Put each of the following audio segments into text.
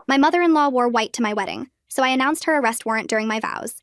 My mother-in-law wore white to my wedding, so I announced her arrest warrant during my vows.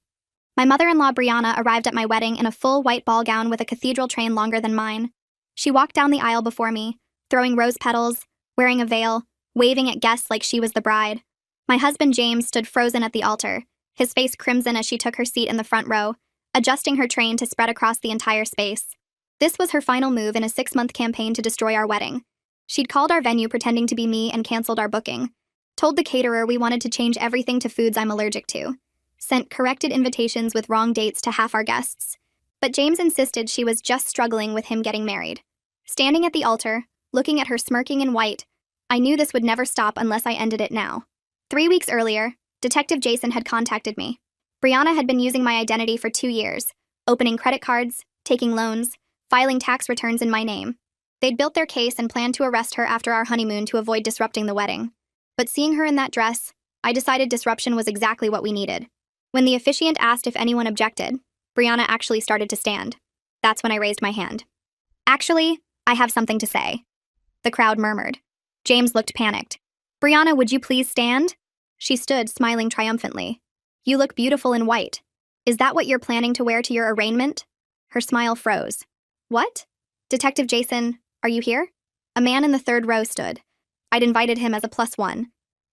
My mother-in-law Brianna arrived at my wedding in a full white ball gown with a cathedral train longer than mine. She walked down the aisle before me, throwing rose petals, wearing a veil, waving at guests like she was the bride. My husband James stood frozen at the altar, his face crimson as she took her seat in the front row, adjusting her train to spread across the entire space. This was her final move in a 6-month campaign to destroy our wedding. She'd called our venue pretending to be me and canceled our booking. Told the caterer we wanted to change everything to foods I'm allergic to. Sent corrected invitations with wrong dates to half our guests. But James insisted she was just struggling with him getting married. Standing at the altar, looking at her smirking in white, I knew this would never stop unless I ended it now. 3 weeks earlier, Detective Jason had contacted me. Brianna had been using my identity for 2 years, opening credit cards, taking loans, filing tax returns in my name. They'd built their case and planned to arrest her after our honeymoon to avoid disrupting the wedding. But seeing her in that dress, I decided disruption was exactly what we needed. When the officiant asked if anyone objected, Brianna actually started to stand. That's when I raised my hand. Actually, I have something to say. The crowd murmured. James looked panicked. Brianna, would you please stand? She stood, smiling triumphantly. You look beautiful in white. Is that what you're planning to wear to your arraignment? Her smile froze. What? Detective Jason, are you here? A man in the 3rd row stood. I'd invited him as a +1.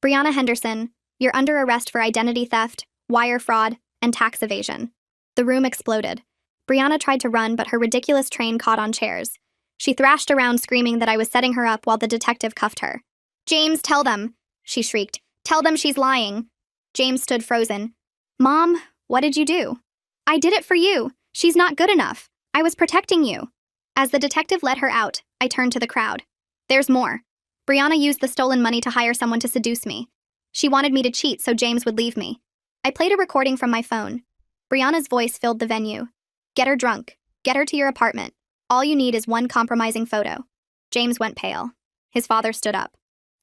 Brianna Henderson, you're under arrest for identity theft, wire fraud, and tax evasion. The room exploded. Brianna tried to run, but her ridiculous train caught on chairs. She thrashed around screaming that I was setting her up while the detective cuffed her. James, tell them, she shrieked. Tell them she's lying. James stood frozen. Mom, what did you do? I did it for you. She's not good enough. I was protecting you. As the detective let her out, I turned to the crowd. There's more. Brianna used the stolen money to hire someone to seduce me. She wanted me to cheat so James would leave me. I played a recording from my phone. Brianna's voice filled the venue. Get her drunk. Get her to your apartment. All you need is one compromising photo. James went pale. His father stood up.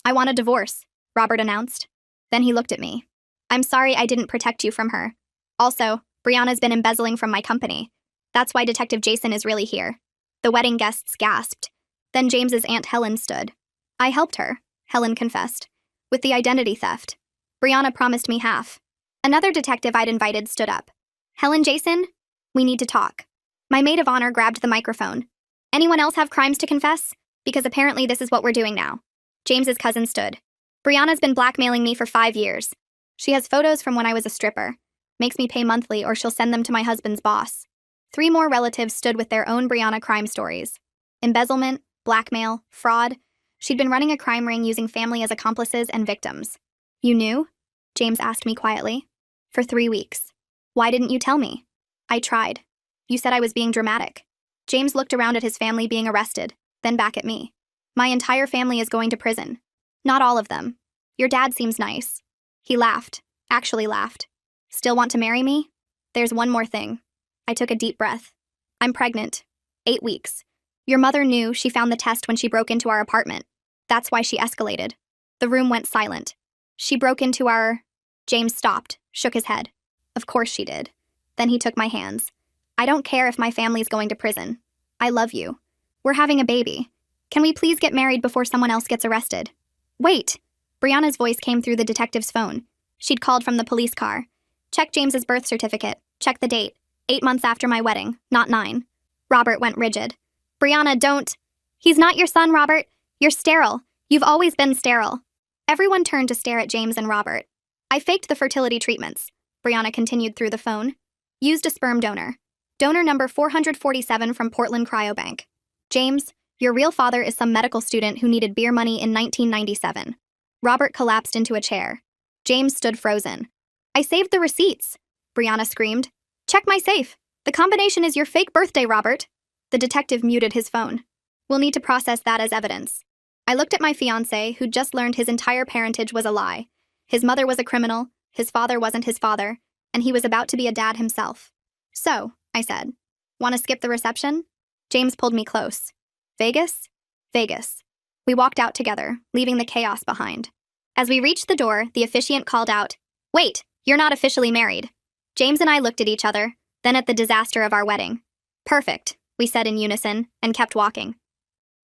I want a divorce, Robert announced. Then he looked at me. I'm sorry I didn't protect you from her. Also, Brianna's been embezzling from my company. That's why Detective Jason is really here. The wedding guests gasped. Then James's Aunt Helen stood. I helped her, Helen confessed, with the identity theft. Brianna promised me half. Another detective I'd invited stood up. Helen, Jason, we need to talk. My maid of honor grabbed the microphone. Anyone else have crimes to confess? Because apparently this is what we're doing now. James's cousin stood. Brianna's been blackmailing me for 5 years. She has photos from when I was a stripper. Makes me pay monthly or she'll send them to my husband's boss. 3 more relatives stood with their own Brianna crime stories. Embezzlement, blackmail, fraud. She'd been running a crime ring using family as accomplices and victims. You knew? James asked me quietly. For 3 weeks. Why didn't you tell me? I tried. You said I was being dramatic. James looked around at his family being arrested, then back at me. My entire family is going to prison. Not all of them. Your dad seems nice. He laughed. Actually laughed. Still want to marry me? There's one more thing. I took a deep breath. I'm pregnant. 8 weeks. Your mother knew. She found the test when she broke into our apartment. That's why she escalated. The room went silent. She broke into our... James stopped, shook his head. Of course she did. Then he took my hands. I don't care if my family's going to prison. I love you. We're having a baby. Can we please get married before someone else gets arrested? Wait! Brianna's voice came through the detective's phone. She'd called from the police car. Check James's birth certificate. Check the date. 8 months after my wedding, not 9. Robert went rigid. Brianna, don't. He's not your son, Robert. You're sterile. You've always been sterile. Everyone turned to stare at James and Robert. I faked the fertility treatments. Brianna continued through the phone. Used a sperm donor. Donor number 447 from Portland Cryobank. James, your real father is some medical student who needed beer money in 1997. Robert collapsed into a chair. James stood frozen. I saved the receipts, Brianna screamed. Check my safe. The combination is your fake birthday, Robert. The detective muted his phone. We'll need to process that as evidence. I looked at my fiancé, who'd just learned his entire parentage was a lie. His mother was a criminal, his father wasn't his father, and he was about to be a dad himself. So, I said, want to skip the reception? James pulled me close. Vegas? Vegas. We walked out together, leaving the chaos behind. As we reached the door, the officiant called out, Wait, you're not officially married. James and I looked at each other, then at the disaster of our wedding. Perfect, we said in unison, and kept walking.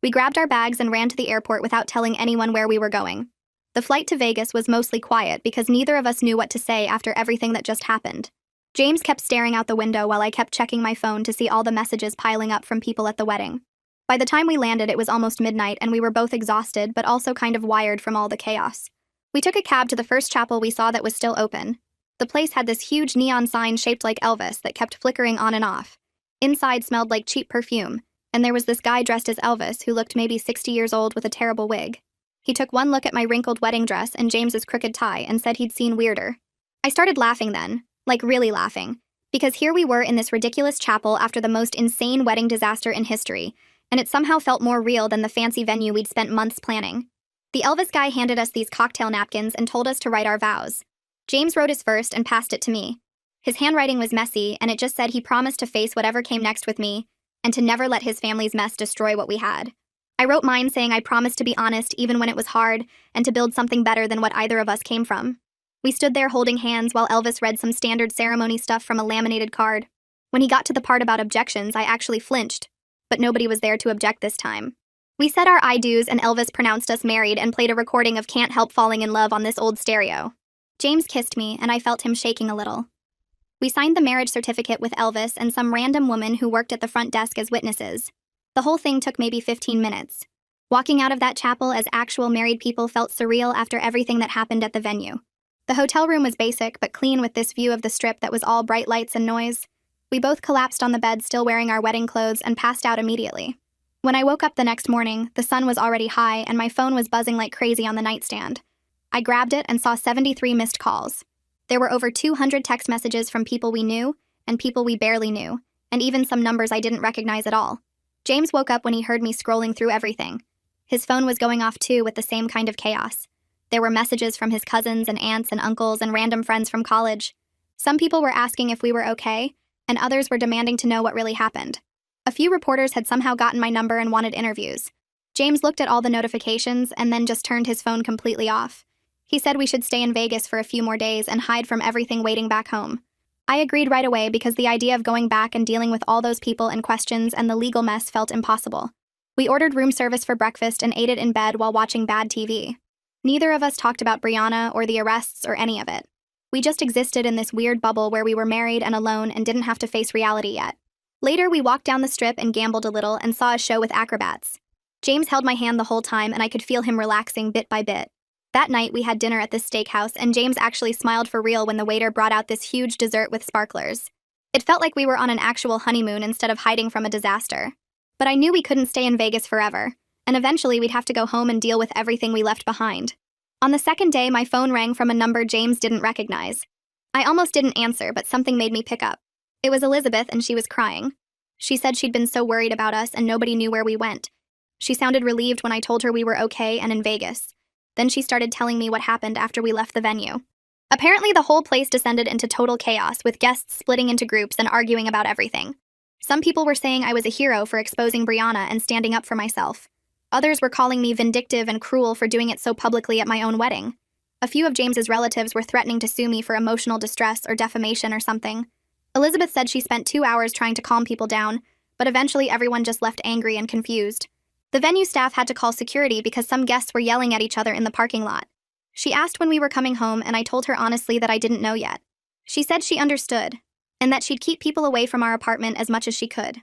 We grabbed our bags and ran to the airport without telling anyone where we were going. The flight to Vegas was mostly quiet because neither of us knew what to say after everything that just happened. James kept staring out the window while I kept checking my phone to see all the messages piling up from people at the wedding. By the time we landed, it was almost midnight and we were both exhausted but also kind of wired from all the chaos. We took a cab to the first chapel we saw that was still open. The place had this huge neon sign shaped like Elvis that kept flickering on and off. Inside smelled like cheap perfume, and there was this guy dressed as Elvis who looked maybe 60 years old with a terrible wig. He took one look at my wrinkled wedding dress and James's crooked tie and said he'd seen weirder. I started laughing then, like really laughing, because here we were in this ridiculous chapel after the most insane wedding disaster in history, and it somehow felt more real than the fancy venue we'd spent months planning. The Elvis guy handed us these cocktail napkins and told us to write our vows. James wrote his first and passed it to me. His handwriting was messy, and it just said he promised to face whatever came next with me, and to never let his family's mess destroy what we had. I wrote mine saying I promised to be honest even when it was hard, and to build something better than what either of us came from. We stood there holding hands while Elvis read some standard ceremony stuff from a laminated card. When he got to the part about objections, I actually flinched, but nobody was there to object this time. We said our I do's and Elvis pronounced us married and played a recording of Can't Help Falling in Love on this old stereo. James kissed me, and I felt him shaking a little. We signed the marriage certificate with Elvis and some random woman who worked at the front desk as witnesses. The whole thing took maybe 15 minutes. Walking out of that chapel as actual married people felt surreal after everything that happened at the venue. The hotel room was basic but clean with this view of the strip that was all bright lights and noise. We both collapsed on the bed still wearing our wedding clothes and passed out immediately. When I woke up the next morning, the sun was already high and my phone was buzzing like crazy on the nightstand. I grabbed it and saw 73 missed calls. There were over 200 text messages from people we knew and people we barely knew, and even some numbers I didn't recognize at all. James woke up when he heard me scrolling through everything. His phone was going off too with the same kind of chaos. There were messages from his cousins and aunts and uncles and random friends from college. Some people were asking if we were okay, and others were demanding to know what really happened. A few reporters had somehow gotten my number and wanted interviews. James looked at all the notifications and then just turned his phone completely off. He said we should stay in Vegas for a few more days and hide from everything waiting back home. I agreed right away because the idea of going back and dealing with all those people and questions and the legal mess felt impossible. We ordered room service for breakfast and ate it in bed while watching bad TV. Neither of us talked about Brianna or the arrests or any of it. We just existed in this weird bubble where we were married and alone and didn't have to face reality yet. Later, we walked down the strip and gambled a little and saw a show with acrobats. James held my hand the whole time and I could feel him relaxing bit by bit. That night, we had dinner at this steakhouse and James actually smiled for real when the waiter brought out this huge dessert with sparklers. It felt like we were on an actual honeymoon instead of hiding from a disaster. But I knew we couldn't stay in Vegas forever, and eventually we'd have to go home and deal with everything we left behind. On the second day, my phone rang from a number James didn't recognize. I almost didn't answer, but something made me pick up. It was Elizabeth, and she was crying. She said she'd been so worried about us and nobody knew where we went. She sounded relieved when I told her we were okay and in Vegas. Then she started telling me what happened after we left the venue. Apparently, the whole place descended into total chaos, with guests splitting into groups and arguing about everything. Some people were saying I was a hero for exposing Brianna and standing up for myself. Others were calling me vindictive and cruel for doing it so publicly at my own wedding. A few of James's relatives were threatening to sue me for emotional distress or defamation or something. Elizabeth said she spent 2 hours trying to calm people down, but eventually everyone just left angry and confused. The venue staff had to call security because some guests were yelling at each other in the parking lot. She asked when we were coming home, and I told her honestly that I didn't know yet. She said she understood, and that she'd keep people away from our apartment as much as she could.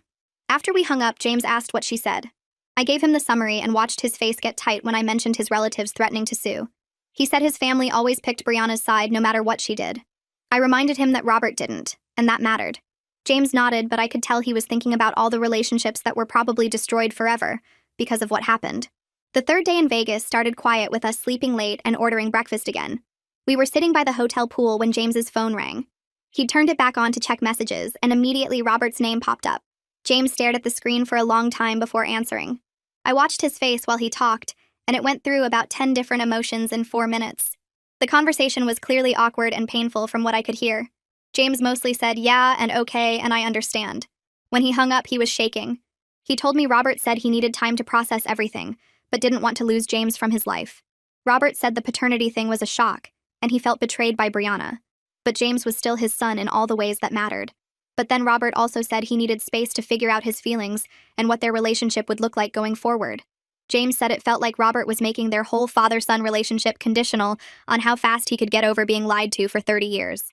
After we hung up, James asked what she said. I gave him the summary and watched his face get tight when I mentioned his relatives threatening to sue. He said his family always picked Brianna's side no matter what she did. I reminded him that Robert didn't, and that mattered. James nodded, but I could tell he was thinking about all the relationships that were probably destroyed forever because of what happened. The third day in Vegas started quiet with us sleeping late and ordering breakfast again. We were sitting by the hotel pool when James's phone rang. He turned it back on to check messages, and immediately Robert's name popped up. James stared at the screen for a long time before answering. I watched his face while he talked, and it went through about 10 different emotions in 4 minutes. The conversation was clearly awkward and painful from what I could hear. James mostly said, "Yeah," and "okay," and "I understand." When he hung up, he was shaking. He told me Robert said he needed time to process everything, but didn't want to lose James from his life. Robert said the paternity thing was a shock, and he felt betrayed by Brianna. But James was still his son in all the ways that mattered. But then Robert also said he needed space to figure out his feelings and what their relationship would look like going forward. James said it felt like Robert was making their whole father-son relationship conditional on how fast he could get over being lied to for 30 years.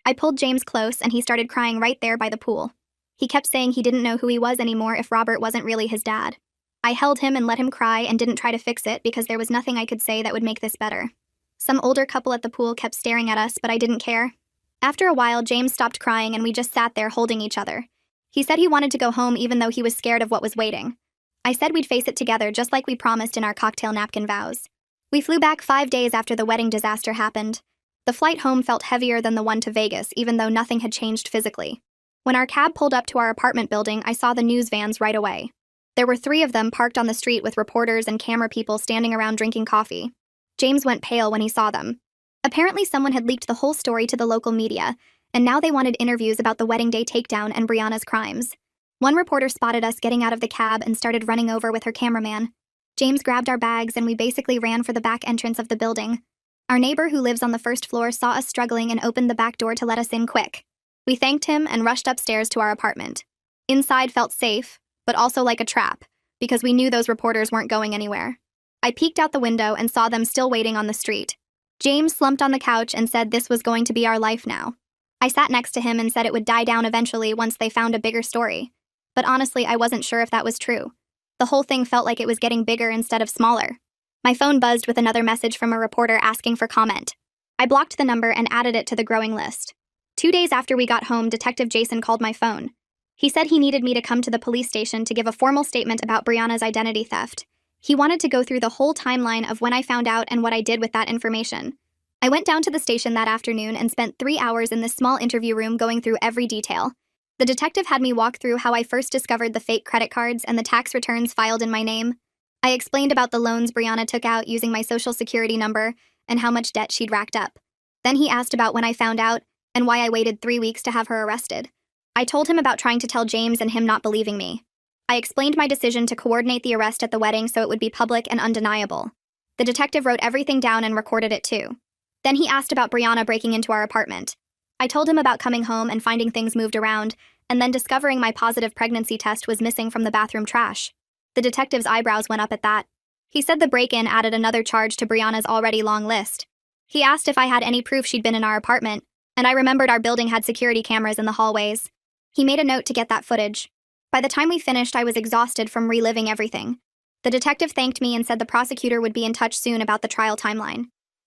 I pulled James close and he started crying right there by the pool. He kept saying he didn't know who he was anymore if Robert wasn't really his dad. I held him and let him cry and didn't try to fix it because there was nothing I could say that would make this better. Some older couple at the pool kept staring at us, but I didn't care. After a while, James stopped crying and we just sat there holding each other. He said he wanted to go home even though he was scared of what was waiting. I said we'd face it together just like we promised in our cocktail napkin vows. We flew back 5 days after the wedding disaster happened. The flight home felt heavier than the one to Vegas, even though nothing had changed physically. When our cab pulled up to our apartment building, I saw the news vans right away. There were 3 of them parked on the street with reporters and camera people standing around drinking coffee. James went pale when he saw them. Apparently someone had leaked the whole story to the local media, and now they wanted interviews about the wedding day takedown and Brianna's crimes. One reporter spotted us getting out of the cab and started running over with her cameraman. James grabbed our bags and we basically ran for the back entrance of the building. Our neighbor who lives on the first floor saw us struggling and opened the back door to let us in quick. We thanked him and rushed upstairs to our apartment. Inside felt safe, but also like a trap, because we knew those reporters weren't going anywhere. I peeked out the window and saw them still waiting on the street. James slumped on the couch and said this was going to be our life now. I sat next to him and said it would die down eventually once they found a bigger story. But honestly, I wasn't sure if that was true. The whole thing felt like it was getting bigger instead of smaller. My phone buzzed with another message from a reporter asking for comment. I blocked the number and added it to the growing list. 2 days after we got home, Detective Jason called my phone. He said he needed me to come to the police station to give a formal statement about Brianna's identity theft. He wanted to go through the whole timeline of when I found out and what I did with that information. I went down to the station that afternoon and spent 3 hours in this small interview room going through every detail. The detective had me walk through how I first discovered the fake credit cards and the tax returns filed in my name. I explained about the loans Brianna took out using my social security number and how much debt she'd racked up. Then he asked about when I found out and why I waited 3 weeks to have her arrested. I told him about trying to tell James and him not believing me. I explained my decision to coordinate the arrest at the wedding so it would be public and undeniable. The detective wrote everything down and recorded it too. Then he asked about Brianna breaking into our apartment. I told him about coming home and finding things moved around, and then discovering my positive pregnancy test was missing from the bathroom trash. The detective's eyebrows went up at that. He said the break-in added another charge to Brianna's already long list. He asked if I had any proof she'd been in our apartment, and I remembered our building had security cameras in the hallways. He made a note to get that footage. By the time we finished, I was exhausted from reliving everything. The detective thanked me and said the prosecutor would be in touch soon about the trial timeline.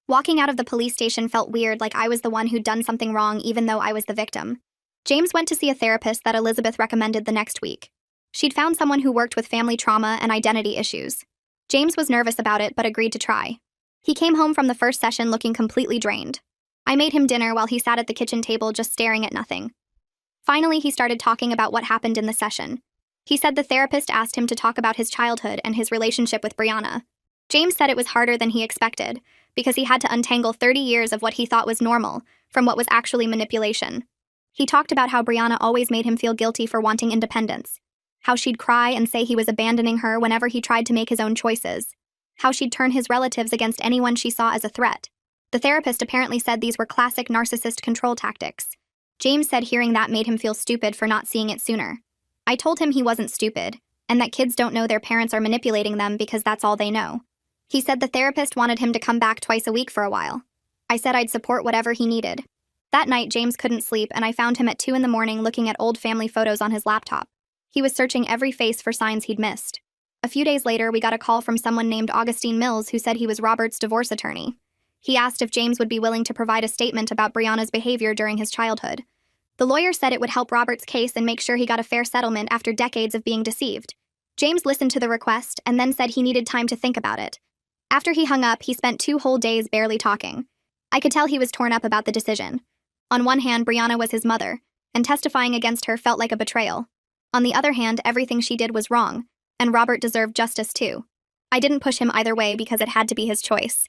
Walking out of the police station felt weird, like I was the one who'd done something wrong even though I was the victim. James went to see a therapist that Elizabeth recommended the next week. She'd found someone who worked with family trauma and identity issues. James was nervous about it but agreed to try. He came home from the first session looking completely drained. I made him dinner while he sat at the kitchen table just staring at nothing. Finally, he started talking about what happened in the session. He said the therapist asked him to talk about his childhood and his relationship with Brianna. James said it was harder than he expected, because he had to untangle 30 years of what he thought was normal from what was actually manipulation. He talked about how Brianna always made him feel guilty for wanting independence, how she'd cry and say he was abandoning her whenever he tried to make his own choices, how she'd turn his relatives against anyone she saw as a threat. The therapist apparently said these were classic narcissist control tactics. James said hearing that made him feel stupid for not seeing it sooner. I told him he wasn't stupid, and that kids don't know their parents are manipulating them because that's all they know. He said the therapist wanted him to come back twice a week for a while. I said I'd support whatever he needed. That night, James couldn't sleep, and I found him at 2 in the morning looking at old family photos on his laptop. He was searching every face for signs he'd missed. A few days later, we got a call from someone named Augustine Mills who said he was Robert's divorce attorney. He asked if James would be willing to provide a statement about Brianna's behavior during his childhood. The lawyer said it would help Robert's case and make sure he got a fair settlement after decades of being deceived. James listened to the request and then said he needed time to think about it. After he hung up, he spent 2 whole days barely talking. I could tell he was torn up about the decision. On one hand, Brianna was his mother, and testifying against her felt like a betrayal. On the other hand, everything she did was wrong, and Robert deserved justice too. I didn't push him either way because it had to be his choice.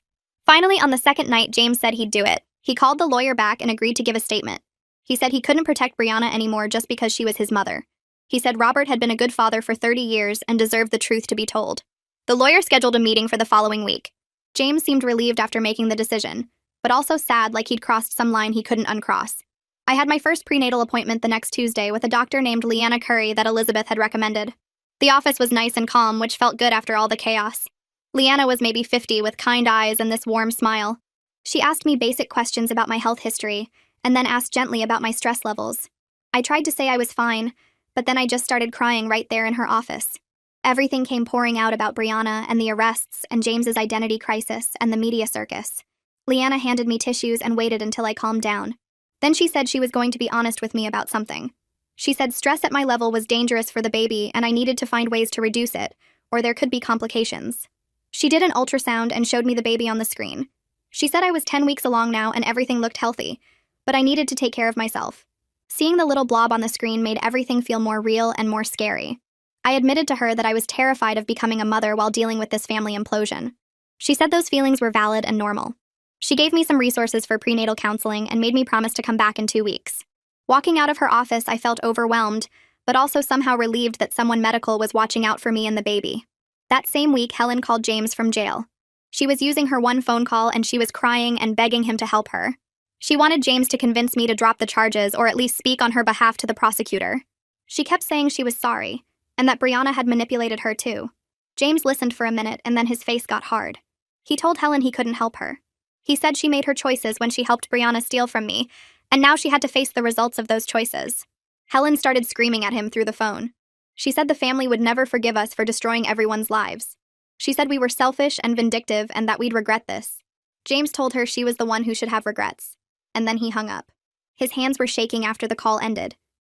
Finally, on the second night, James said he'd do it. He called the lawyer back and agreed to give a statement. He said he couldn't protect Brianna anymore just because she was his mother. He said Robert had been a good father for 30 years and deserved the truth to be told. The lawyer scheduled a meeting for the following week. James seemed relieved after making the decision, but also sad like he'd crossed some line he couldn't uncross. I had my first prenatal appointment the next Tuesday with a doctor named Leanna Curry that Elizabeth had recommended. The office was nice and calm, which felt good after all the chaos. Leanna was maybe 50 with kind eyes and this warm smile. She asked me basic questions about my health history, and then asked gently about my stress levels. I tried to say I was fine, but then I just started crying right there in her office. Everything came pouring out about Brianna and the arrests and James's identity crisis and the media circus. Leanna handed me tissues and waited until I calmed down. Then she said she was going to be honest with me about something. She said stress at my level was dangerous for the baby and I needed to find ways to reduce it, or there could be complications. She did an ultrasound and showed me the baby on the screen. She said I was 10 weeks along now and everything looked healthy, but I needed to take care of myself. Seeing the little blob on the screen made everything feel more real and more scary. I admitted to her that I was terrified of becoming a mother while dealing with this family implosion. She said those feelings were valid and normal. She gave me some resources for prenatal counseling and made me promise to come back in 2 weeks. Walking out of her office, I felt overwhelmed, but also somehow relieved that someone medical was watching out for me and the baby. That same week, Helen called James from jail. She was using her one phone call and she was crying and begging him to help her. She wanted James to convince me to drop the charges or at least speak on her behalf to the prosecutor. She kept saying she was sorry, and that Brianna had manipulated her too. James listened for a minute and then his face got hard. He told Helen he couldn't help her. He said she made her choices when she helped Brianna steal from me, and now she had to face the results of those choices. Helen started screaming at him through the phone. She said the family would never forgive us for destroying everyone's lives. She said we were selfish and vindictive and that we'd regret this. James told her she was the one who should have regrets. And then he hung up. His hands were shaking after the call ended.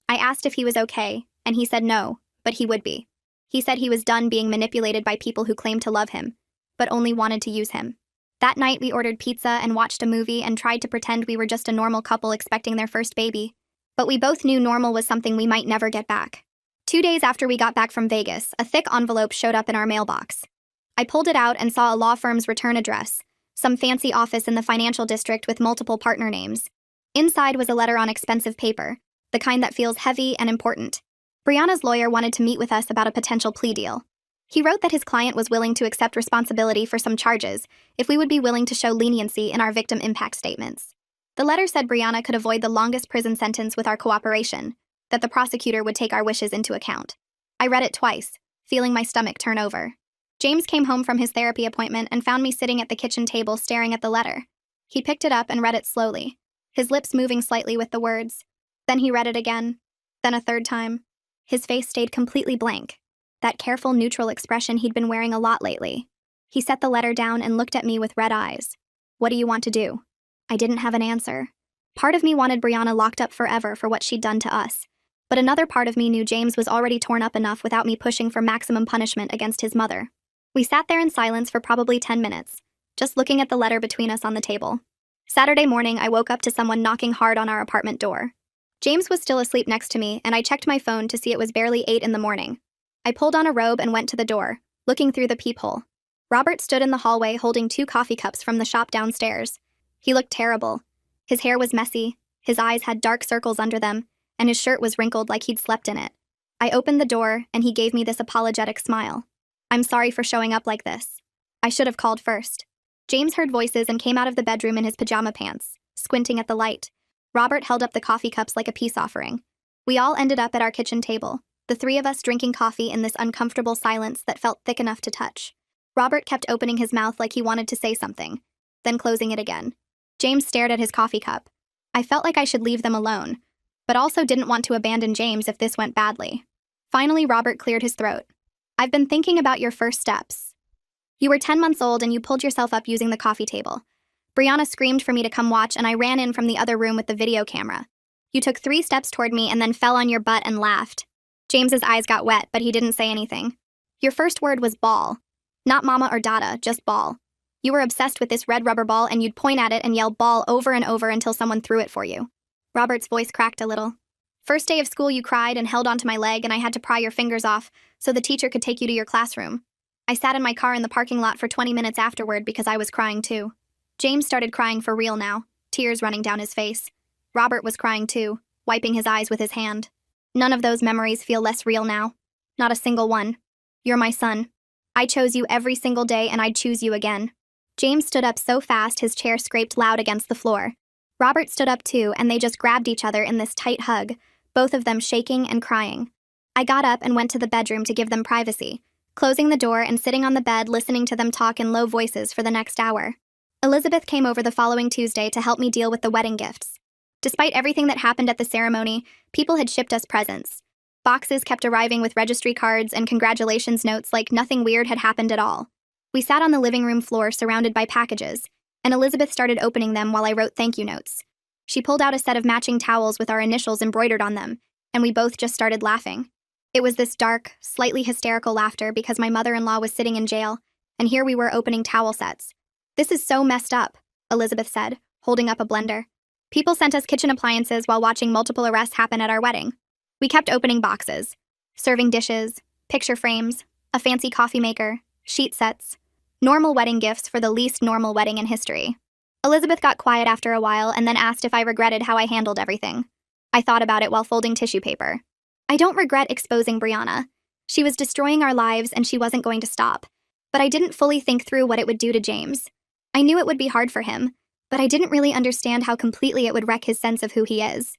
I asked if he was okay, and he said no, but he would be. He said he was done being manipulated by people who claimed to love him, but only wanted to use him. That night we ordered pizza and watched a movie and tried to pretend we were just a normal couple expecting their first baby. But we both knew normal was something we might never get back. 2 days after we got back from Vegas, a thick envelope showed up in our mailbox. I pulled it out and saw a law firm's return address, some fancy office in the financial district with multiple partner names. Inside was a letter on expensive paper, the kind that feels heavy and important. Brianna's lawyer wanted to meet with us about a potential plea deal. He wrote that his client was willing to accept responsibility for some charges if we would be willing to show leniency in our victim impact statements. The letter said Brianna could avoid the longest prison sentence with our cooperation, that the prosecutor would take our wishes into account. I read it twice, feeling my stomach turn over. James came home from his therapy appointment and found me sitting at the kitchen table staring at the letter. He picked it up and read it slowly, his lips moving slightly with the words. Then he read it again, then a third time. His face stayed completely blank, that careful, neutral expression he'd been wearing a lot lately. He set the letter down and looked at me with red eyes. What do you want to do? I didn't have an answer. Part of me wanted Brianna locked up forever for what she'd done to us, but another part of me knew James was already torn up enough without me pushing for maximum punishment against his mother. We sat there in silence for probably 10 minutes, just looking at the letter between us on the table. Saturday morning, I woke up to someone knocking hard on our apartment door. James was still asleep next to me, and I checked my phone to see it was barely 8 in the morning. I pulled on a robe and went to the door, looking through the peephole. Robert stood in the hallway holding 2 coffee cups from the shop downstairs. He looked terrible. His hair was messy, his eyes had dark circles under them, and his shirt was wrinkled like he'd slept in it. I opened the door, and he gave me this apologetic smile. I'm sorry for showing up like this. I should have called first. James heard voices and came out of the bedroom in his pajama pants, squinting at the light. Robert held up the coffee cups like a peace offering. We all ended up at our kitchen table, the 3 of us drinking coffee in this uncomfortable silence that felt thick enough to touch. Robert kept opening his mouth like he wanted to say something, then closing it again. James stared at his coffee cup. I felt like I should leave them alone, but also didn't want to abandon James if this went badly. Finally, Robert cleared his throat. I've been thinking about your first steps. You were 10 months old and you pulled yourself up using the coffee table. Brianna screamed for me to come watch and I ran in from the other room with the video camera. You took 3 steps toward me and then fell on your butt and laughed. James's eyes got wet, but he didn't say anything. Your first word was ball. Not mama or dada, just ball. You were obsessed with this red rubber ball and you'd point at it and yell ball over and over until someone threw it for you. Robert's voice cracked a little. First day of school you cried and held onto my leg and I had to pry your fingers off so the teacher could take you to your classroom. I sat in my car in the parking lot for 20 minutes afterward because I was crying too. James started crying for real now, tears running down his face. Robert was crying too, wiping his eyes with his hand. None of those memories feel less real now. Not a single one. You're my son. I chose you every single day and I'd choose you again. James stood up so fast his chair scraped loud against the floor. Robert stood up too and they just grabbed each other in this tight hug, both of them shaking and crying. I got up and went to the bedroom to give them privacy, closing the door and sitting on the bed listening to them talk in low voices for the next hour. Elizabeth came over the following Tuesday to help me deal with the wedding gifts. Despite everything that happened at the ceremony, people had shipped us presents. Boxes kept arriving with registry cards and congratulations notes like nothing weird had happened at all. We sat on the living room floor surrounded by packages, and Elizabeth started opening them while I wrote thank you notes. She pulled out a set of matching towels with our initials embroidered on them, and we both just started laughing. It was this dark, slightly hysterical laughter because my mother-in-law was sitting in jail, and here we were opening towel sets. "This is so messed up," Elizabeth said, holding up a blender. "People sent us kitchen appliances while watching multiple arrests happen at our wedding. We kept opening boxes, serving dishes, picture frames, a fancy coffee maker, sheet sets, normal wedding gifts for the least normal wedding in history." Elizabeth got quiet after a while and then asked if I regretted how I handled everything. I thought about it while folding tissue paper. I don't regret exposing Brianna. She was destroying our lives and she wasn't going to stop. But I didn't fully think through what it would do to James. I knew it would be hard for him, but I didn't really understand how completely it would wreck his sense of who he is.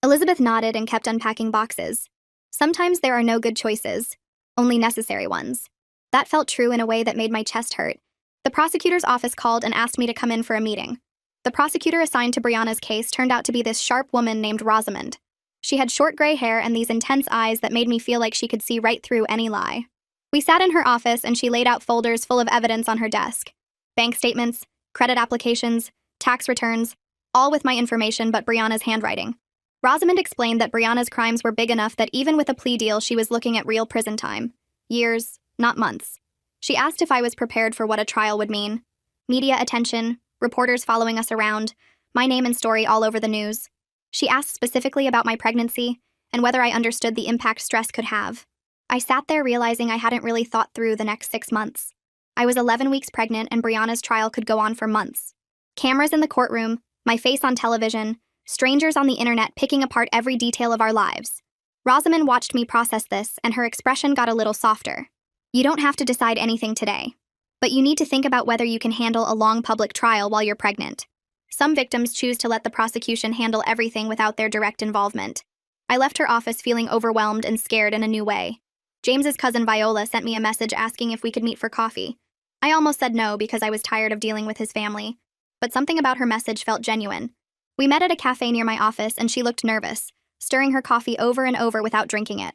Elizabeth nodded and kept unpacking boxes. Sometimes there are no good choices, only necessary ones. That felt true in a way that made my chest hurt. The prosecutor's office called and asked me to come in for a meeting. The prosecutor assigned to Brianna's case turned out to be this sharp woman named Rosamond. She had short gray hair and these intense eyes that made me feel like she could see right through any lie. We sat in her office and she laid out folders full of evidence on her desk. Bank statements, credit applications, tax returns, all with my information but Brianna's handwriting. Rosamond explained that Brianna's crimes were big enough that even with a plea deal she was looking at real prison time. Years, not months. She asked if I was prepared for what a trial would mean. Media attention, reporters following us around, my name and story all over the news. She asked specifically about my pregnancy and whether I understood the impact stress could have. I sat there realizing I hadn't really thought through the next 6 months. I was 11 weeks pregnant and Brianna's trial could go on for months. Cameras in the courtroom, my face on television, strangers on the internet picking apart every detail of our lives. Rosamond watched me process this and her expression got a little softer. "You don't have to decide anything today, but you need to think about whether you can handle a long public trial while you're pregnant. Some victims choose to let the prosecution handle everything without their direct involvement." I left her office feeling overwhelmed and scared in a new way. James's cousin Viola sent me a message asking if we could meet for coffee. I almost said no because I was tired of dealing with his family, but something about her message felt genuine. We met at a cafe near my office and she looked nervous, stirring her coffee over and over without drinking it.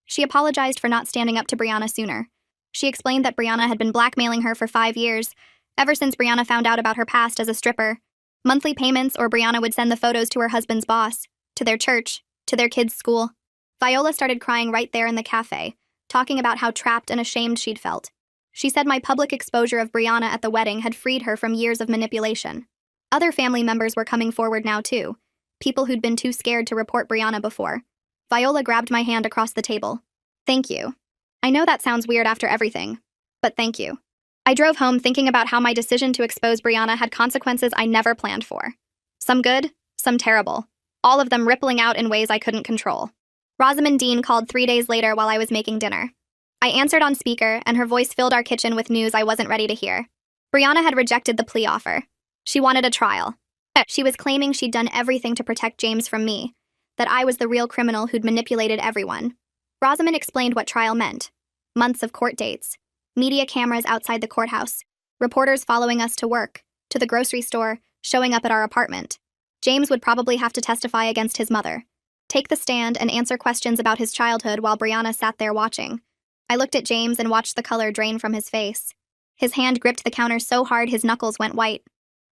She apologized for not standing up to Brianna sooner. She explained that Brianna had been blackmailing her for 5 years, ever since Brianna found out about her past as a stripper. Monthly payments or Brianna would send the photos to her husband's boss, to their church, to their kids' school. Viola started crying right there in the cafe, talking about how trapped and ashamed she'd felt. She said my public exposure of Brianna at the wedding had freed her from years of manipulation. Other family members were coming forward now too, people who'd been too scared to report Brianna before. Viola grabbed my hand across the table. "Thank you. I know that sounds weird after everything, but thank you." I drove home thinking about how my decision to expose Brianna had consequences I never planned for. Some good, some terrible, all of them rippling out in ways I couldn't control. Rosamond Dean called 3 days later while I was making dinner. I answered on speaker, and her voice filled our kitchen with news I wasn't ready to hear. Brianna had rejected the plea offer. She wanted a trial. She was claiming she'd done everything to protect James from me, that I was the real criminal who'd manipulated everyone. Rosamond explained what trial meant. Months of court dates, media cameras outside the courthouse, reporters following us to work, to the grocery store, showing up at our apartment. James would probably have to testify against his mother, take the stand and answer questions about his childhood while Brianna sat there watching. I looked at James and watched the color drain from his face. His hand gripped the counter so hard his knuckles went white.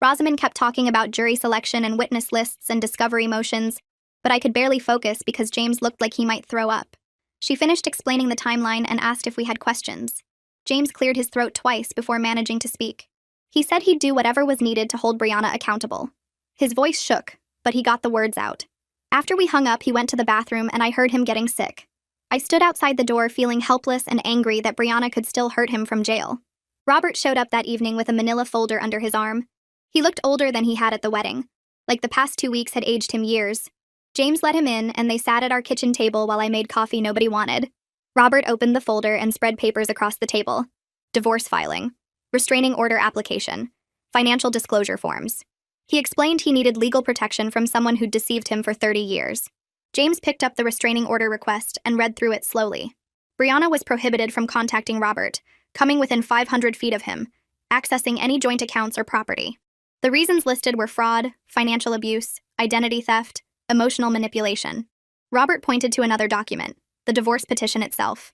Rosamond kept talking about jury selection and witness lists and discovery motions, but I could barely focus because James looked like he might throw up. She finished explaining the timeline and asked if we had questions. James cleared his throat twice before managing to speak. He said he'd do whatever was needed to hold Brianna accountable. His voice shook, but he got the words out. After we hung up, he went to the bathroom and I heard him getting sick. I stood outside the door feeling helpless and angry that Brianna could still hurt him from jail. Robert showed up that evening with a manila folder under his arm. He looked older than he had at the wedding, like the past 2 weeks had aged him years. James let him in and they sat at our kitchen table while I made coffee nobody wanted. Robert opened the folder and spread papers across the table. Divorce filing, restraining order application, financial disclosure forms. He explained he needed legal protection from someone who'd deceived him for 30 years. James picked up the restraining order request and read through it slowly. Brianna was prohibited from contacting Robert, coming within 500 feet of him, accessing any joint accounts or property. The reasons listed were fraud, financial abuse, identity theft, emotional manipulation. Robert pointed to another document, the divorce petition itself.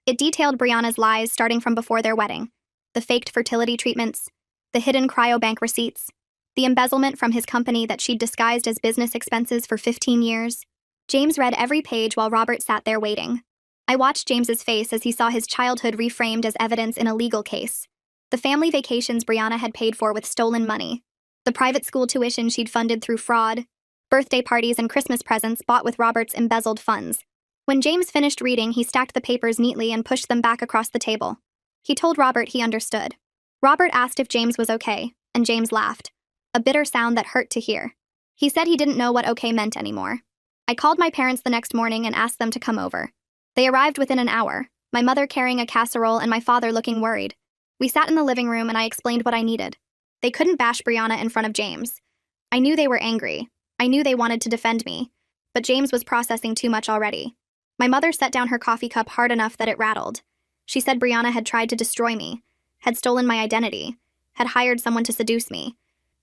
It detailed Brianna's lies starting from before their wedding, the faked fertility treatments, the hidden cryobank receipts, the embezzlement from his company that she'd disguised as business expenses for 15 years. James read every page while Robert sat there waiting. I watched James's face as he saw his childhood reframed as evidence in a legal case. The family vacations Brianna had paid for with stolen money, the private school tuition she'd funded through fraud, birthday parties and Christmas presents bought with Robert's embezzled funds. When James finished reading, he stacked the papers neatly and pushed them back across the table. He told Robert he understood. Robert asked if James was okay, and James laughed, a bitter sound that hurt to hear. He said he didn't know what okay meant anymore. I called my parents the next morning and asked them to come over. They arrived within an hour, my mother carrying a casserole and my father looking worried. We sat in the living room and I explained what I needed. They couldn't bash Brianna in front of James. I knew they were angry. I knew they wanted to defend me. But James was processing too much already. My mother set down her coffee cup hard enough that it rattled. She said Brianna had tried to destroy me, had stolen my identity, had hired someone to seduce me.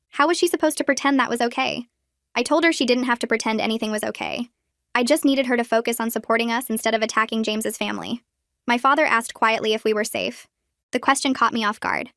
How was she supposed to pretend that was okay? I told her she didn't have to pretend anything was okay. I just needed her to focus on supporting us instead of attacking James's family. My father asked quietly if we were safe. The question caught me off guard.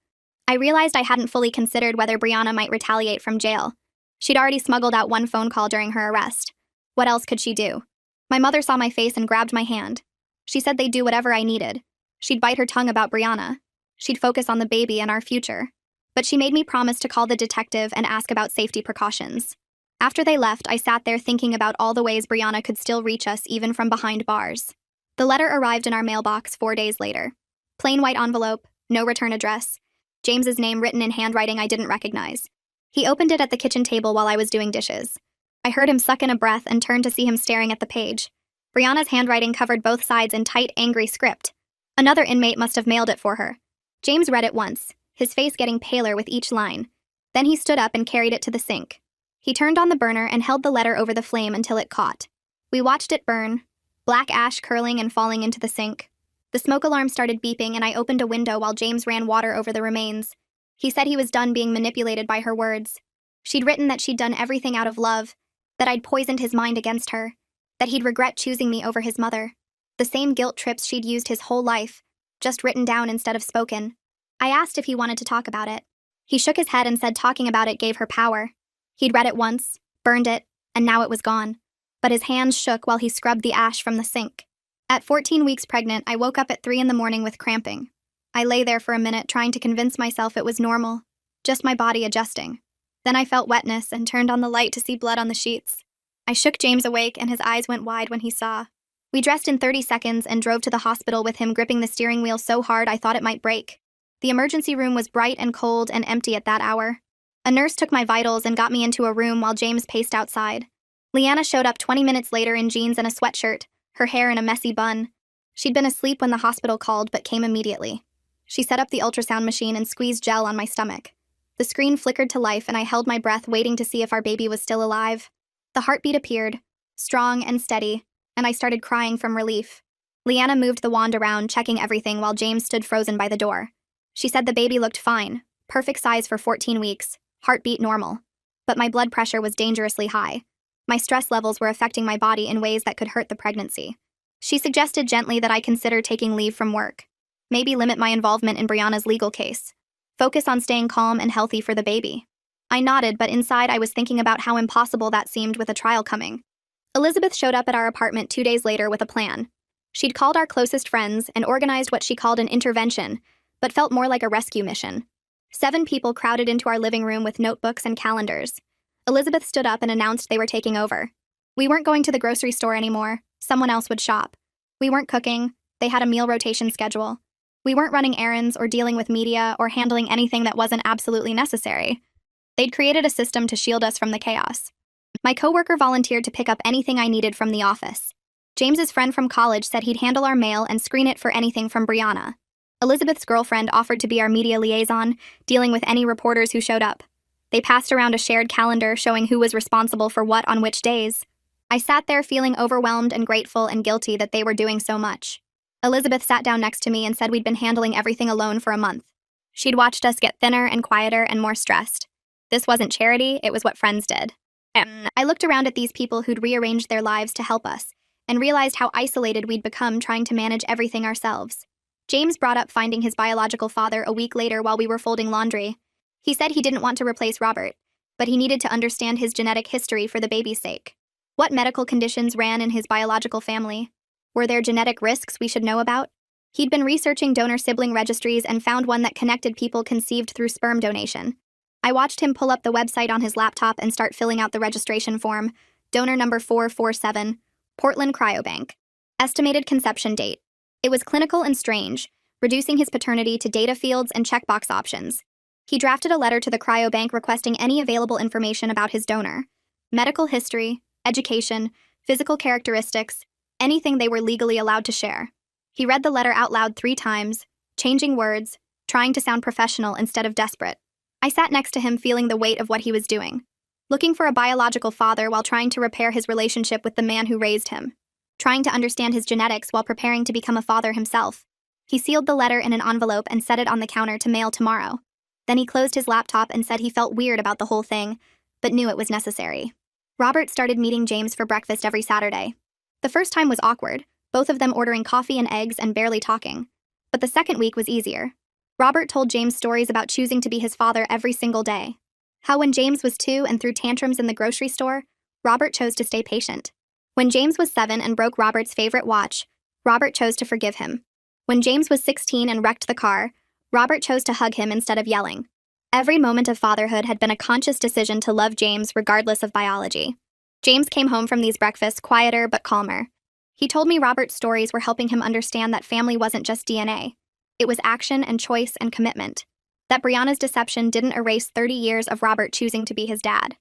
I realized I hadn't fully considered whether Brianna might retaliate from jail. She'd already smuggled out one phone call during her arrest. What else could she do? My mother saw my face and grabbed my hand. She said they'd do whatever I needed. She'd bite her tongue about Brianna. She'd focus on the baby and our future. But she made me promise to call the detective and ask about safety precautions. After they left, I sat there thinking about all the ways Brianna could still reach us even from behind bars. The letter arrived in our mailbox 4 days later. Plain white envelope, no return address. James's name written in handwriting I didn't recognize. He opened it at the kitchen table while I was doing dishes. I heard him suck in a breath and turned to see him staring at the page. Brianna's handwriting covered both sides in tight, angry script. Another inmate must have mailed it for her. James read it once, his face getting paler with each line. Then he stood up and carried it to the sink. He turned on the burner and held the letter over the flame until it caught. We watched it burn, black ash curling and falling into the sink. The smoke alarm started beeping and I opened a window while James ran water over the remains. He said he was done being manipulated by her words. She'd written that she'd done everything out of love, that I'd poisoned his mind against her, that he'd regret choosing me over his mother. The same guilt trips she'd used his whole life, just written down instead of spoken. I asked if he wanted to talk about it. He shook his head and said talking about it gave her power. He'd read it once, burned it, and now it was gone. But his hands shook while he scrubbed the ash from the sink. At 14 weeks pregnant, I woke up at 3 a.m. with cramping. I lay there for a minute trying to convince myself it was normal, just my body adjusting. Then I felt wetness and turned on the light to see blood on the sheets. I shook James awake and his eyes went wide when he saw. We dressed in 30 seconds and drove to the hospital with him gripping the steering wheel so hard I thought it might break. The emergency room was bright and cold and empty at that hour. A nurse took my vitals and got me into a room while James paced outside. Leanna showed up 20 minutes later in jeans and a sweatshirt, her hair in a messy bun. She'd been asleep when the hospital called but came immediately. She set up the ultrasound machine and squeezed gel on my stomach. The screen flickered to life and I held my breath waiting to see if our baby was still alive. The heartbeat appeared, strong and steady, and I started crying from relief. Leanna moved the wand around, checking everything while James stood frozen by the door. She said the baby looked fine, perfect size for 14 weeks, heartbeat normal. But my blood pressure was dangerously high. My stress levels were affecting my body in ways that could hurt the pregnancy. She suggested gently that I consider taking leave from work. Maybe limit my involvement in Brianna's legal case. Focus on staying calm and healthy for the baby. I nodded, but inside I was thinking about how impossible that seemed with a trial coming. Elizabeth showed up at our apartment 2 days later with a plan. She'd called our closest friends and organized what she called an intervention, but felt more like a rescue mission. 7 people crowded into our living room with notebooks and calendars. Elizabeth stood up and announced they were taking over. We weren't going to the grocery store anymore. Someone else would shop. We weren't cooking. They had a meal rotation schedule. We weren't running errands or dealing with media or handling anything that wasn't absolutely necessary. They'd created a system to shield us from the chaos. My coworker volunteered to pick up anything I needed from the office. James's friend from college said he'd handle our mail and screen it for anything from Brianna. Elizabeth's girlfriend offered to be our media liaison, dealing with any reporters who showed up. They passed around a shared calendar showing who was responsible for what on which days. I sat there feeling overwhelmed and grateful and guilty that they were doing so much. Elizabeth sat down next to me and said we'd been handling everything alone for a month. She'd watched us get thinner and quieter and more stressed. This wasn't charity, it was what friends did. I looked around at these people who'd rearranged their lives to help us, and realized how isolated we'd become trying to manage everything ourselves. James brought up finding his biological father a week later while we were folding laundry. He said he didn't want to replace Robert, but he needed to understand his genetic history for the baby's sake. What medical conditions ran in his biological family? Were there genetic risks we should know about? He'd been researching donor sibling registries and found one that connected people conceived through sperm donation. I watched him pull up the website on his laptop and start filling out the registration form. Donor number 447, Portland Cryobank. Estimated conception date. It was clinical and strange, reducing his paternity to data fields and checkbox options. He drafted a letter to the cryobank requesting any available information about his donor. Medical history, education, physical characteristics, anything they were legally allowed to share. He read the letter out loud 3 times, changing words, trying to sound professional instead of desperate. I sat next to him feeling the weight of what he was doing, looking for a biological father while trying to repair his relationship with the man who raised him, trying to understand his genetics while preparing to become a father himself. He sealed the letter in an envelope and set it on the counter to mail tomorrow. Then he closed his laptop and said he felt weird about the whole thing, but knew it was necessary. Robert started meeting James for breakfast every Saturday. The first time was awkward, both of them ordering coffee and eggs and barely talking. But the second week was easier. Robert told James stories about choosing to be his father every single day. How when James was 2 and threw tantrums in the grocery store, Robert chose to stay patient. When James was 7 and broke Robert's favorite watch, Robert chose to forgive him. When James was 16 and wrecked the car, Robert chose to hug him instead of yelling. Every moment of fatherhood had been a conscious decision to love James regardless of biology. James came home from these breakfasts quieter but calmer. He told me Robert's stories were helping him understand that family wasn't just DNA. It was action and choice and commitment. That Brianna's deception didn't erase 30 years of Robert choosing to be his dad.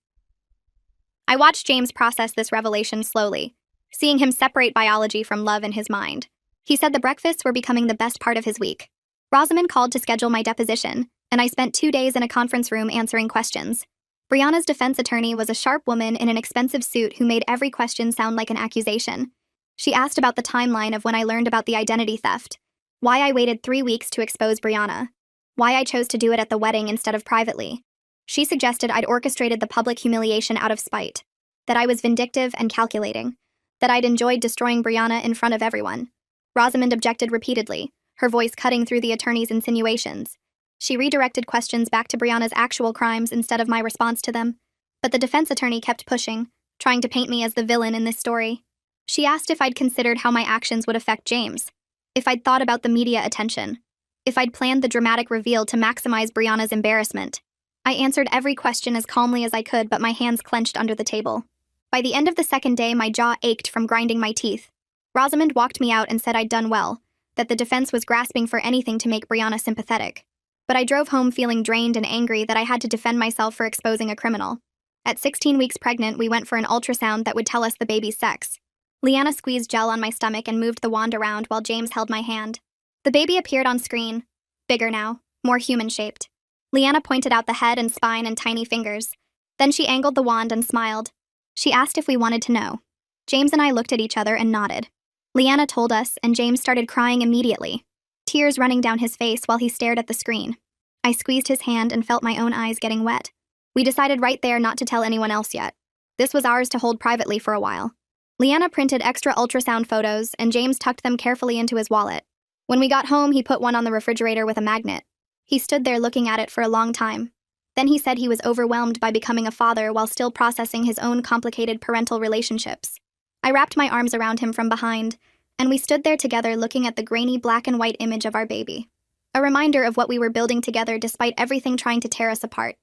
I watched James process this revelation slowly, seeing him separate biology from love in his mind. He said the breakfasts were becoming the best part of his week. Rosamond called to schedule my deposition, and I spent 2 days in a conference room answering questions. Brianna's defense attorney was a sharp woman in an expensive suit who made every question sound like an accusation. She asked about the timeline of when I learned about the identity theft, why I waited 3 weeks to expose Brianna, why I chose to do it at the wedding instead of privately. She suggested I'd orchestrated the public humiliation out of spite, that I was vindictive and calculating, that I'd enjoyed destroying Brianna in front of everyone. Rosamond objected repeatedly, her voice cutting through the attorney's insinuations. She redirected questions back to Brianna's actual crimes instead of my response to them, but the defense attorney kept pushing, trying to paint me as the villain in this story. She asked if I'd considered how my actions would affect James, if I'd thought about the media attention, if I'd planned the dramatic reveal to maximize Brianna's embarrassment. I answered every question as calmly as I could, but my hands clenched under the table. By the end of the second day, my jaw ached from grinding my teeth. Rosamond walked me out and said I'd done well, that the defense was grasping for anything to make Brianna sympathetic. But I drove home feeling drained and angry that I had to defend myself for exposing a criminal. At 16 weeks pregnant, we went for an ultrasound that would tell us the baby's sex. Leanna squeezed gel on my stomach and moved the wand around while James held my hand. The baby appeared on screen, bigger now, more human-shaped. Leanna pointed out the head and spine and tiny fingers. Then she angled the wand and smiled. She asked if we wanted to know. James and I looked at each other and nodded. Leanna told us, and James started crying immediately, tears running down his face while he stared at the screen. I squeezed his hand and felt my own eyes getting wet. We decided right there not to tell anyone else yet. This was ours to hold privately for a while. Leanna printed extra ultrasound photos, and James tucked them carefully into his wallet. When we got home, he put one on the refrigerator with a magnet. He stood there looking at it for a long time. Then he said he was overwhelmed by becoming a father while still processing his own complicated parental relationships. I wrapped my arms around him from behind, and we stood there together looking at the grainy black and white image of our baby. A reminder of what we were building together despite everything trying to tear us apart.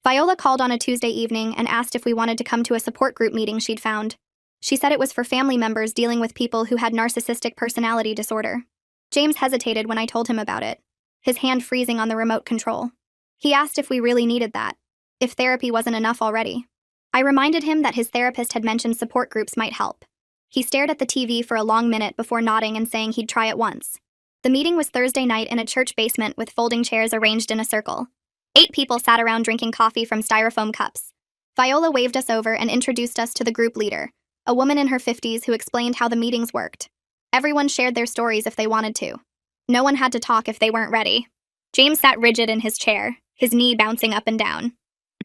Viola called on a Tuesday evening and asked if we wanted to come to a support group meeting she'd found. She said it was for family members dealing with people who had narcissistic personality disorder. James hesitated when I told him about it, his hand freezing on the remote control. He asked if we really needed that, if therapy wasn't enough already. I reminded him that his therapist had mentioned support groups might help. He stared at the TV for a long minute before nodding and saying he'd try it once. The meeting was Thursday night in a church basement with folding chairs arranged in a circle. 8 people sat around drinking coffee from styrofoam cups. Viola waved us over and introduced us to the group leader, a woman in her 50s who explained how the meetings worked. Everyone shared their stories if they wanted to. No one had to talk if they weren't ready. James sat rigid in his chair, his knee bouncing up and down.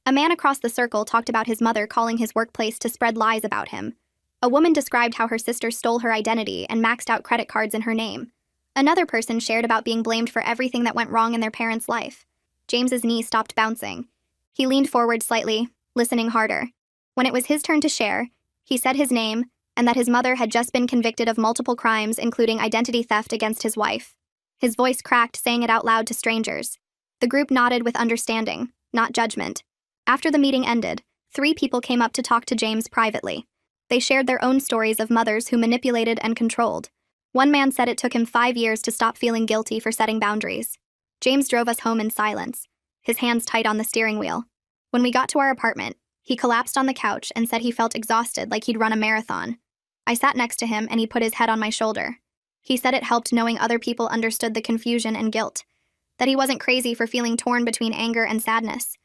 A man across the circle talked about his mother calling his workplace to spread lies about him. A woman described how her sister stole her identity and maxed out credit cards in her name. Another person shared about being blamed for everything that went wrong in their parents' life. James's knee stopped bouncing. He leaned forward slightly, listening harder. When it was his turn to share, he said his name and that his mother had just been convicted of multiple crimes, including identity theft against his wife. His voice cracked, saying it out loud to strangers. The group nodded with understanding, not judgment. After the meeting ended, 3 people came up to talk to James privately. They shared their own stories of mothers who manipulated and controlled. One man said it took him 5 years to stop feeling guilty for setting boundaries. James drove us home in silence, his hands tight on the steering wheel. When we got to our apartment, he collapsed on the couch and said he felt exhausted, like he'd run a marathon. I sat next to him and he put his head on my shoulder. He said it helped knowing other people understood the confusion and guilt, that he wasn't crazy for feeling torn between anger and sadness,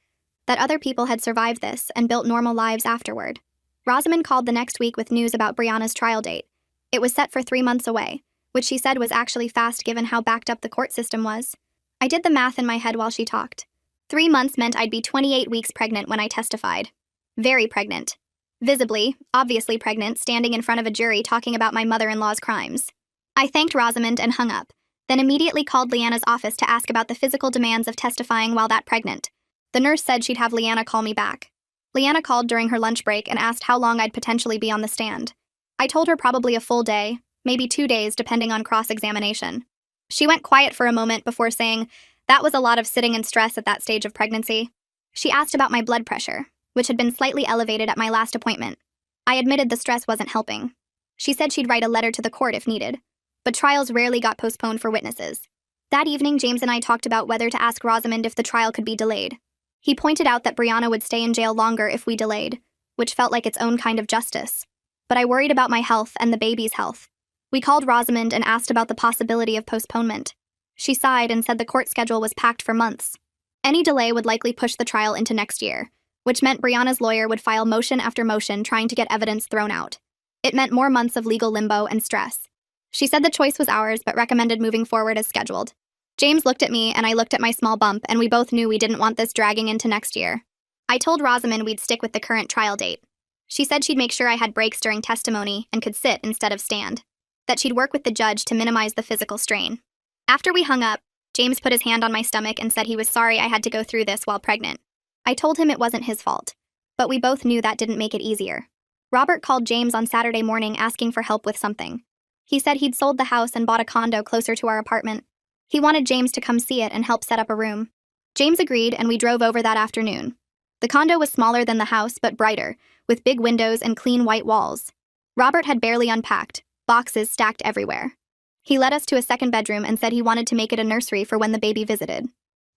that other people had survived this and built normal lives afterward. Rosamond called the next week with news about Brianna's trial date. It was set for 3 months away, which she said was actually fast given how backed up the court system was. I did the math in my head while she talked. 3 months meant I'd be 28 weeks pregnant when I testified. Very pregnant. Visibly, obviously pregnant, standing in front of a jury talking about my mother-in-law's crimes. I thanked Rosamond and hung up, then immediately called Leanna's office to ask about the physical demands of testifying while that pregnant. The nurse said she'd have Leanna call me back. Leanna called during her lunch break and asked how long I'd potentially be on the stand. I told her probably a full day, maybe 2 days depending on cross-examination. She went quiet for a moment before saying, that was a lot of sitting and stress at that stage of pregnancy. She asked about my blood pressure, which had been slightly elevated at my last appointment. I admitted the stress wasn't helping. She said she'd write a letter to the court if needed, but trials rarely got postponed for witnesses. That evening, James and I talked about whether to ask Rosamond if the trial could be delayed. He pointed out that Brianna would stay in jail longer if we delayed, which felt like its own kind of justice. But I worried about my health and the baby's health. We called Rosamond and asked about the possibility of postponement. She sighed and said the court schedule was packed for months. Any delay would likely push the trial into next year, which meant Brianna's lawyer would file motion after motion trying to get evidence thrown out. It meant more months of legal limbo and stress. She said the choice was ours, but recommended moving forward as scheduled. James looked at me and I looked at my small bump, and we both knew we didn't want this dragging into next year. I told Rosamond we'd stick with the current trial date. She said she'd make sure I had breaks during testimony and could sit instead of stand, that she'd work with the judge to minimize the physical strain. After we hung up, James put his hand on my stomach and said he was sorry I had to go through this while pregnant. I told him it wasn't his fault, but we both knew that didn't make it easier. Robert called James on Saturday morning asking for help with something. He said he'd sold the house and bought a condo closer to our apartment. He wanted James to come see it and help set up a room. James agreed, and we drove over that afternoon. The condo was smaller than the house, but brighter, with big windows and clean white walls. Robert had barely unpacked, boxes stacked everywhere. He led us to a second bedroom and said he wanted to make it a nursery for when the baby visited.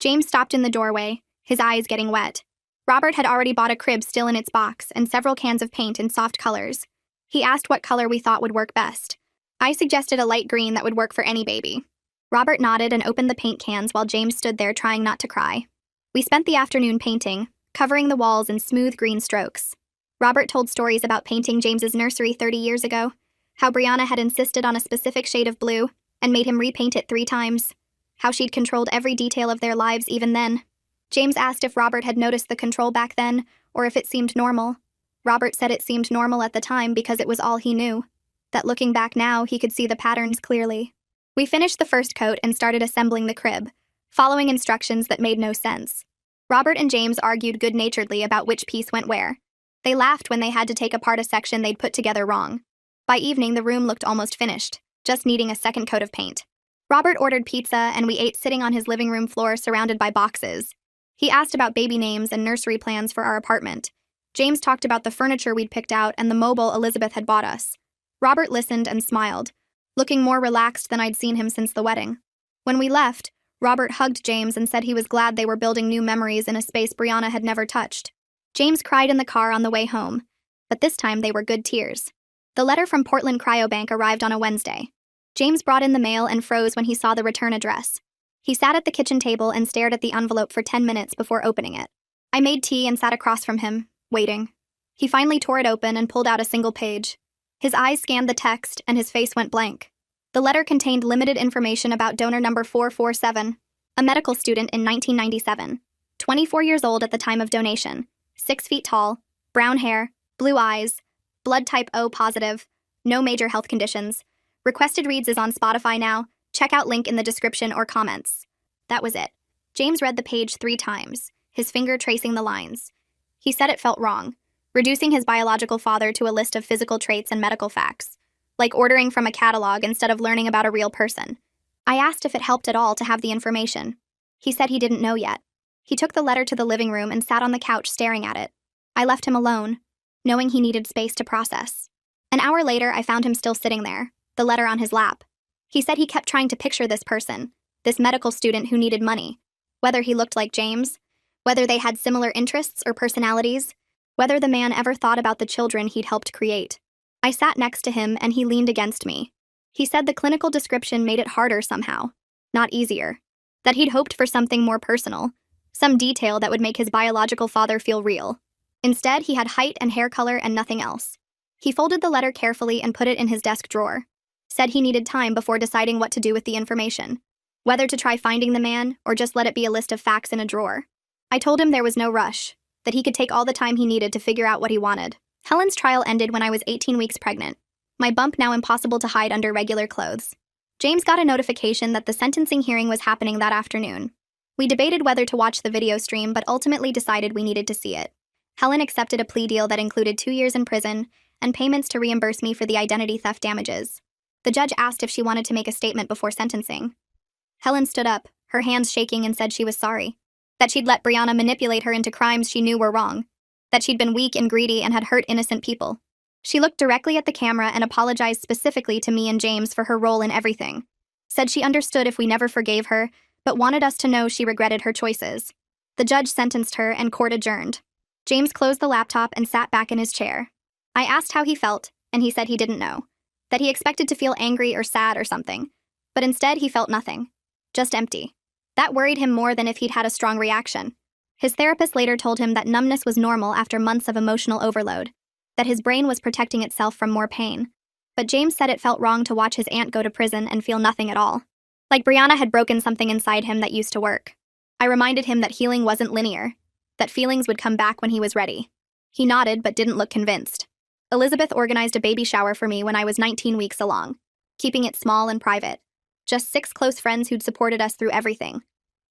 James stopped in the doorway, his eyes getting wet. Robert had already bought a crib still in its box and several cans of paint in soft colors. He asked what color we thought would work best. I suggested a light green that would work for any baby. Robert nodded and opened the paint cans while James stood there trying not to cry. We spent the afternoon painting, covering the walls in smooth green strokes. Robert told stories about painting James's nursery 30 years ago, how Brianna had insisted on a specific shade of blue and made him repaint it 3 times, how she'd controlled every detail of their lives even then. James asked if Robert had noticed the control back then, or if it seemed normal. Robert said it seemed normal at the time because it was all he knew, that looking back now he could see the patterns clearly. We finished the first coat and started assembling the crib, following instructions that made no sense. Robert and James argued good-naturedly about which piece went where. They laughed when they had to take apart a section they'd put together wrong. By evening, the room looked almost finished, just needing a second coat of paint. Robert ordered pizza, and we ate sitting on his living room floor surrounded by boxes. He asked about baby names and nursery plans for our apartment. James talked about the furniture we'd picked out and the mobile Elizabeth had bought us. Robert listened and smiled, looking more relaxed than I'd seen him since the wedding. When we left, Robert hugged James and said he was glad they were building new memories in a space Brianna had never touched. James cried in the car on the way home, but this time they were good tears. The letter from Portland Cryobank arrived on a Wednesday. James brought in the mail and froze when he saw the return address. He sat at the kitchen table and stared at the envelope for 10 minutes before opening it. I made tea and sat across from him, waiting. He finally tore it open and pulled out a single page. His eyes scanned the text, and his face went blank. The letter contained limited information about donor number 447, a medical student in 1997, 24 years old at the time of donation, 6 feet tall, brown hair, blue eyes, blood type O positive, no major health conditions. Requested reads is on Spotify now. Check out link in the description or comments. That was it. James read the page 3 times, his finger tracing the lines. He said it felt wrong, reducing his biological father to a list of physical traits and medical facts, like ordering from a catalog instead of learning about a real person. I asked if it helped at all to have the information. He said he didn't know yet. He took the letter to the living room and sat on the couch staring at it. I left him alone, knowing he needed space to process. An hour later, I found him still sitting there, the letter on his lap. He said he kept trying to picture this person, this medical student who needed money, whether he looked like James, whether they had similar interests or personalities, whether the man ever thought about the children he'd helped create. I sat next to him and he leaned against me. He said the clinical description made it harder somehow, not easier, that he'd hoped for something more personal, some detail that would make his biological father feel real. Instead, he had height and hair color and nothing else. He folded the letter carefully and put it in his desk drawer. Said he needed time before deciding what to do with the information, whether to try finding the man or just let it be a list of facts in a drawer. I told him there was no rush, that he could take all the time he needed to figure out what he wanted. Helen's trial ended when I was 18 weeks pregnant. My bump now impossible to hide under regular clothes. James got a notification that the sentencing hearing was happening that afternoon. We debated whether to watch the video stream but ultimately decided we needed to see it. Helen accepted a plea deal that included 2 years in prison and payments to reimburse me for the identity theft damages. The judge asked if she wanted to make a statement before sentencing. Helen stood up, her hands shaking, and said she was sorry. That she'd let Brianna manipulate her into crimes she knew were wrong. That she'd been weak and greedy and had hurt innocent people. She looked directly at the camera and apologized specifically to me and James for her role in everything. Said she understood if we never forgave her, but wanted us to know she regretted her choices. The judge sentenced her and court adjourned. James closed the laptop and sat back in his chair. I asked how he felt, and he said he didn't know. That he expected to feel angry or sad or something. But instead he felt nothing. Just empty. That worried him more than if he'd had a strong reaction. His therapist later told him that numbness was normal after months of emotional overload. That his brain was protecting itself from more pain. But James said it felt wrong to watch his aunt go to prison and feel nothing at all. Like Brianna had broken something inside him that used to work. I reminded him that healing wasn't linear. That feelings would come back when he was ready. He nodded but didn't look convinced. Elizabeth organized a baby shower for me when I was 19 weeks along, keeping it small and private. Just 6 close friends who'd supported us through everything.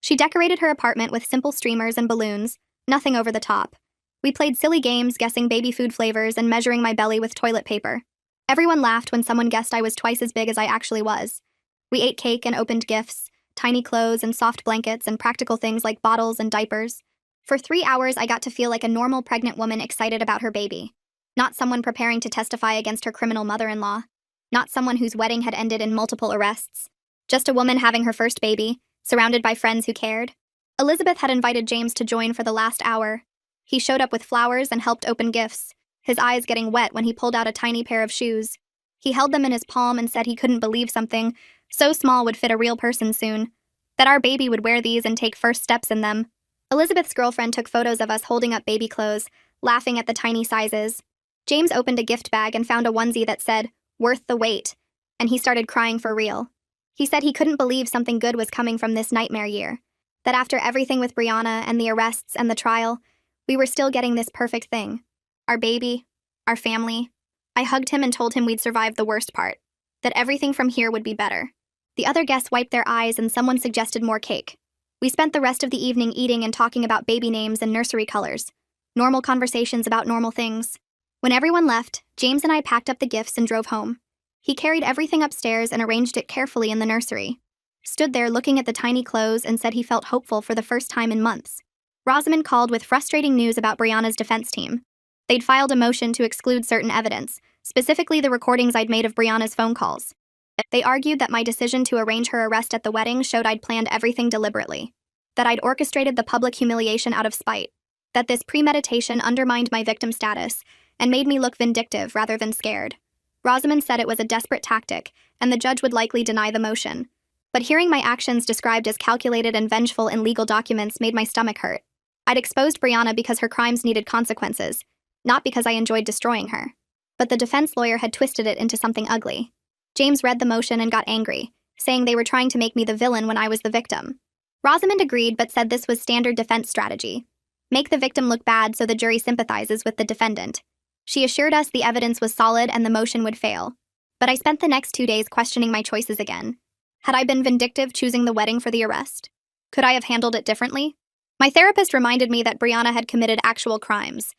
She decorated her apartment with simple streamers and balloons, nothing over the top. We played silly games guessing baby food flavors and measuring my belly with toilet paper. Everyone laughed when someone guessed I was twice as big as I actually was. We ate cake and opened gifts, tiny clothes and soft blankets and practical things like bottles and diapers. For 3 hours, I got to feel like a normal pregnant woman excited about her baby. Not someone preparing to testify against her criminal mother-in-law. Not someone whose wedding had ended in multiple arrests. Just a woman having her first baby, surrounded by friends who cared. Elizabeth had invited James to join for the last hour. He showed up with flowers and helped open gifts, his eyes getting wet when he pulled out a tiny pair of shoes. He held them in his palm and said he couldn't believe something so small would fit a real person soon. That our baby would wear these and take first steps in them. Elizabeth's girlfriend took photos of us holding up baby clothes, laughing at the tiny sizes. James opened a gift bag and found a onesie that said, "Worth the wait," and he started crying for real. He said he couldn't believe something good was coming from this nightmare year. That after everything with Brianna and the arrests and the trial, we were still getting this perfect thing. Our baby, our family. I hugged him and told him we'd survived the worst part. That everything from here would be better. The other guests wiped their eyes and someone suggested more cake. We spent the rest of the evening eating and talking about baby names and nursery colors. Normal conversations about normal things. When everyone left, James and I packed up the gifts and drove home. He carried everything upstairs and arranged it carefully in the nursery. Stood there looking at the tiny clothes and said he felt hopeful for the first time in months. Rosamond called with frustrating news about Brianna's defense team. They'd filed a motion to exclude certain evidence, specifically the recordings I'd made of Brianna's phone calls. They argued that my decision to arrange her arrest at the wedding showed I'd planned everything deliberately. That I'd orchestrated the public humiliation out of spite. That this premeditation undermined my victim status and made me look vindictive rather than scared. Rosamond said it was a desperate tactic, and the judge would likely deny the motion. But hearing my actions described as calculated and vengeful in legal documents made my stomach hurt. I'd exposed Brianna because her crimes needed consequences, not because I enjoyed destroying her. but the defense lawyer had twisted it into something ugly. James read the motion and got angry, saying they were trying to make me the villain when I was the victim. Rosamond agreed but said this was standard defense strategy. Make the victim look bad so the jury sympathizes with the defendant. She assured us the evidence was solid and the motion would fail. But I spent the next 2 days questioning my choices again. Had I been vindictive choosing the wedding for the arrest? Could I have handled it differently? My therapist reminded me that Brianna had committed actual crimes,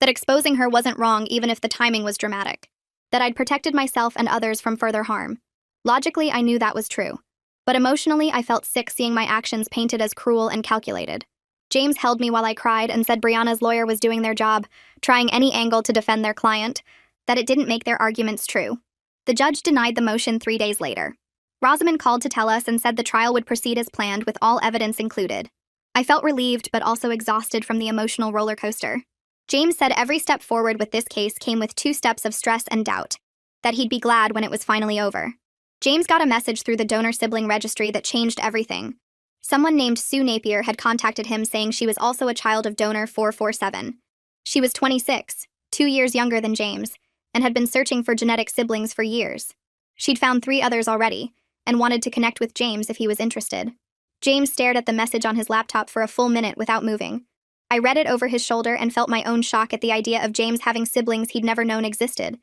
that exposing her wasn't wrong even if the timing was dramatic, that I'd protected myself and others from further harm. Logically, I knew that was true. But emotionally, I felt sick seeing my actions painted as cruel and calculated. James held me while I cried and said Brianna's lawyer was doing their job, trying any angle to defend their client, that it didn't make their arguments true. The judge denied the motion 3 days later. Rosamond called to tell us and said the trial would proceed as planned with all evidence included. I felt relieved but also exhausted from the emotional roller coaster. James said every step forward with this case came with 2 steps of stress and doubt, that he'd be glad when it was finally over. James got a message through the donor sibling registry that changed everything. Someone named Sue Napier had contacted him saying she was also a child of donor 447. She was 26, 2 years younger than James, and had been searching for genetic siblings for years. She'd found 3 others already, and wanted to connect with James if he was interested. James stared at the message on his laptop for a full minute without moving. I read it over his shoulder and felt my own shock at the idea of James having siblings he'd never known existed.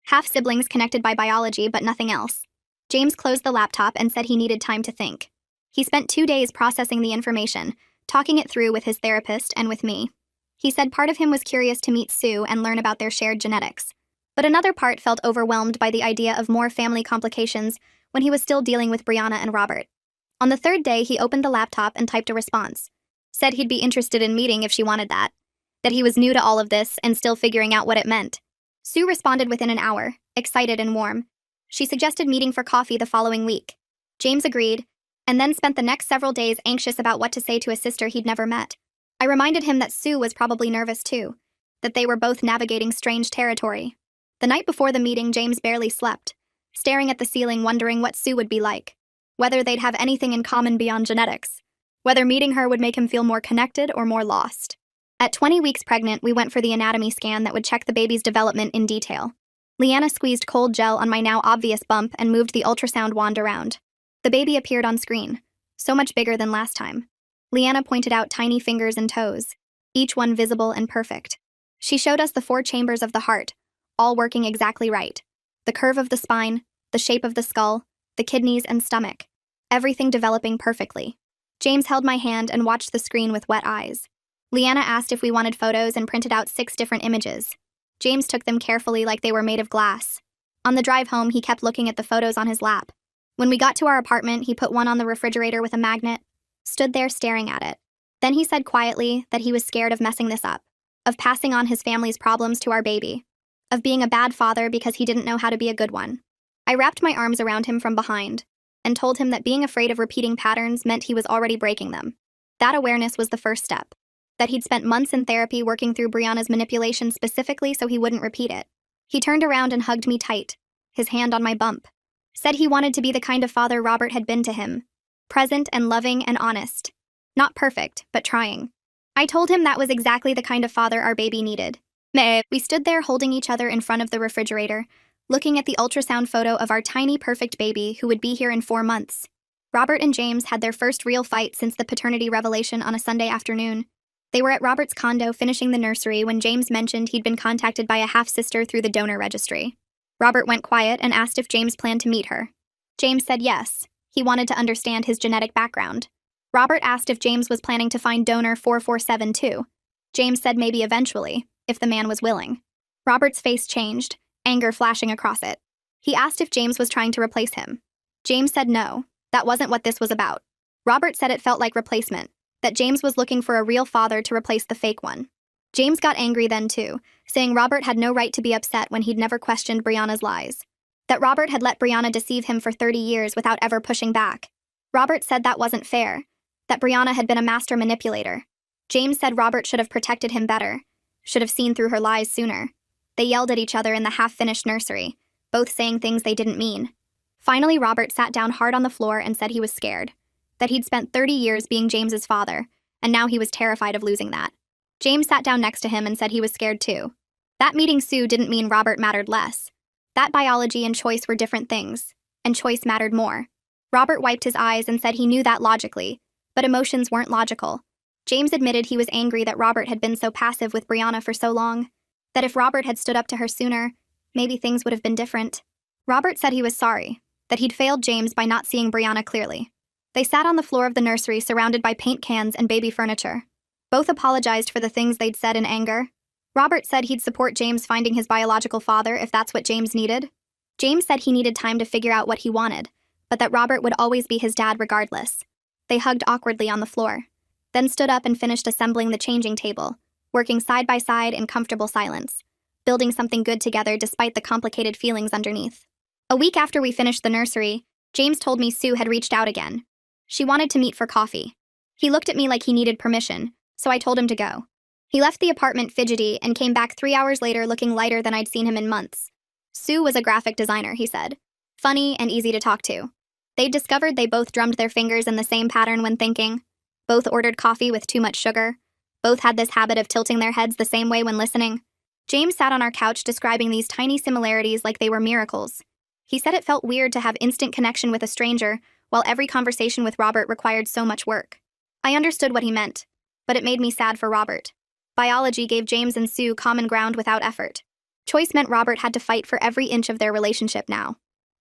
Half-siblings connected by biology, but nothing else. James closed the laptop and said he needed time to think. He spent 2 days processing the information, talking it through with his therapist and with me. He said part of him was curious to meet Sue and learn about their shared genetics. But another part felt overwhelmed by the idea of more family complications when he was still dealing with Brianna and Robert. On the 3rd day, he opened the laptop and typed a response. Said he'd be interested in meeting if she wanted that he was new to all of this and still figuring out what it meant. Sue responded within an hour, excited and warm. She suggested meeting for coffee the following week. James agreed, and then spent the next several days anxious about what to say to a sister he'd never met. I reminded him that Sue was probably nervous too, that they were both navigating strange territory. The night before the meeting, James barely slept, staring at the ceiling wondering what Sue would be like, whether they'd have anything in common beyond genetics, whether meeting her would make him feel more connected or more lost. At 20 weeks pregnant, we went for the anatomy scan that would check the baby's development in detail. Leanna squeezed cold gel on my now obvious bump and moved the ultrasound wand around. The baby appeared on screen, so much bigger than last time. Leanna pointed out tiny fingers and toes, each one visible and perfect. She showed us the 4 chambers of the heart, all working exactly right. The curve of the spine, the shape of the skull, the kidneys and stomach, everything developing perfectly. James held my hand and watched the screen with wet eyes. Leanna asked if we wanted photos and printed out 6 different images. James took them carefully like they were made of glass. On the drive home, he kept looking at the photos on his lap. When we got to our apartment, he put one on the refrigerator with a magnet, stood there staring at it. Then he said quietly that he was scared of messing this up, of passing on his family's problems to our baby, of being a bad father because he didn't know how to be a good one. I wrapped my arms around him from behind and told him that being afraid of repeating patterns meant he was already breaking them. That awareness was the first step, that he'd spent months in therapy working through Brianna's manipulation specifically so he wouldn't repeat it. He turned around and hugged me tight, his hand on my bump. Said he wanted to be the kind of father Robert had been to him, present and loving and honest. Not perfect, but trying. I told him that was exactly the kind of father our baby needed. We stood there holding each other in front of the refrigerator, looking at the ultrasound photo of our tiny perfect baby who would be here in 4 months. Robert and James had their first real fight since the paternity revelation on a Sunday afternoon. They were at Robert's condo finishing the nursery when James mentioned he'd been contacted by a half-sister through the donor registry. Robert went quiet and asked if James planned to meet her. James said yes. He wanted to understand his genetic background. Robert asked if James was planning to find donor 447 too. James said maybe eventually, if the man was willing. Robert's face changed, anger flashing across it. He asked if James was trying to replace him. James said no, that wasn't what this was about. Robert said it felt like replacement, that James was looking for a real father to replace the fake one. James got angry then too, saying Robert had no right to be upset when he'd never questioned Brianna's lies. That Robert had let Brianna deceive him for 30 years without ever pushing back. Robert said that wasn't fair, that Brianna had been a master manipulator. James said Robert should have protected him better, should have seen through her lies sooner. They yelled at each other in the half-finished nursery, both saying things they didn't mean. Finally, Robert sat down hard on the floor and said he was scared, that he'd spent 30 years being James's father, and now he was terrified of losing that. James sat down next to him and said he was scared too. That meeting Sue didn't mean Robert mattered less. That biology and choice were different things, and choice mattered more. Robert wiped his eyes and said he knew that logically, but emotions weren't logical. James admitted he was angry that Robert had been so passive with Brianna for so long, that if Robert had stood up to her sooner, maybe things would have been different. Robert said he was sorry, that he'd failed James by not seeing Brianna clearly. They sat on the floor of the nursery surrounded by paint cans and baby furniture. Both apologized for the things they'd said in anger. Robert said he'd support James finding his biological father if that's what James needed. James said he needed time to figure out what he wanted, but that Robert would always be his dad regardless. They hugged awkwardly on the floor, then stood up and finished assembling the changing table, working side by side in comfortable silence, building something good together despite the complicated feelings underneath. A week after we finished the nursery, James told me Sue had reached out again. She wanted to meet for coffee. He looked at me like he needed permission, so I told him to go. He left the apartment fidgety and came back 3 hours later looking lighter than I'd seen him in months. Sue was a graphic designer, he said. Funny and easy to talk to. They'd discovered they both drummed their fingers in the same pattern when thinking. Both ordered coffee with too much sugar. Both had this habit of tilting their heads the same way when listening. James sat on our couch describing these tiny similarities like they were miracles. He said it felt weird to have instant connection with a stranger, while every conversation with Robert required so much work. I understood what he meant, but it made me sad for Robert. Biology gave James and Sue common ground without effort. Choice meant Robert had to fight for every inch of their relationship now.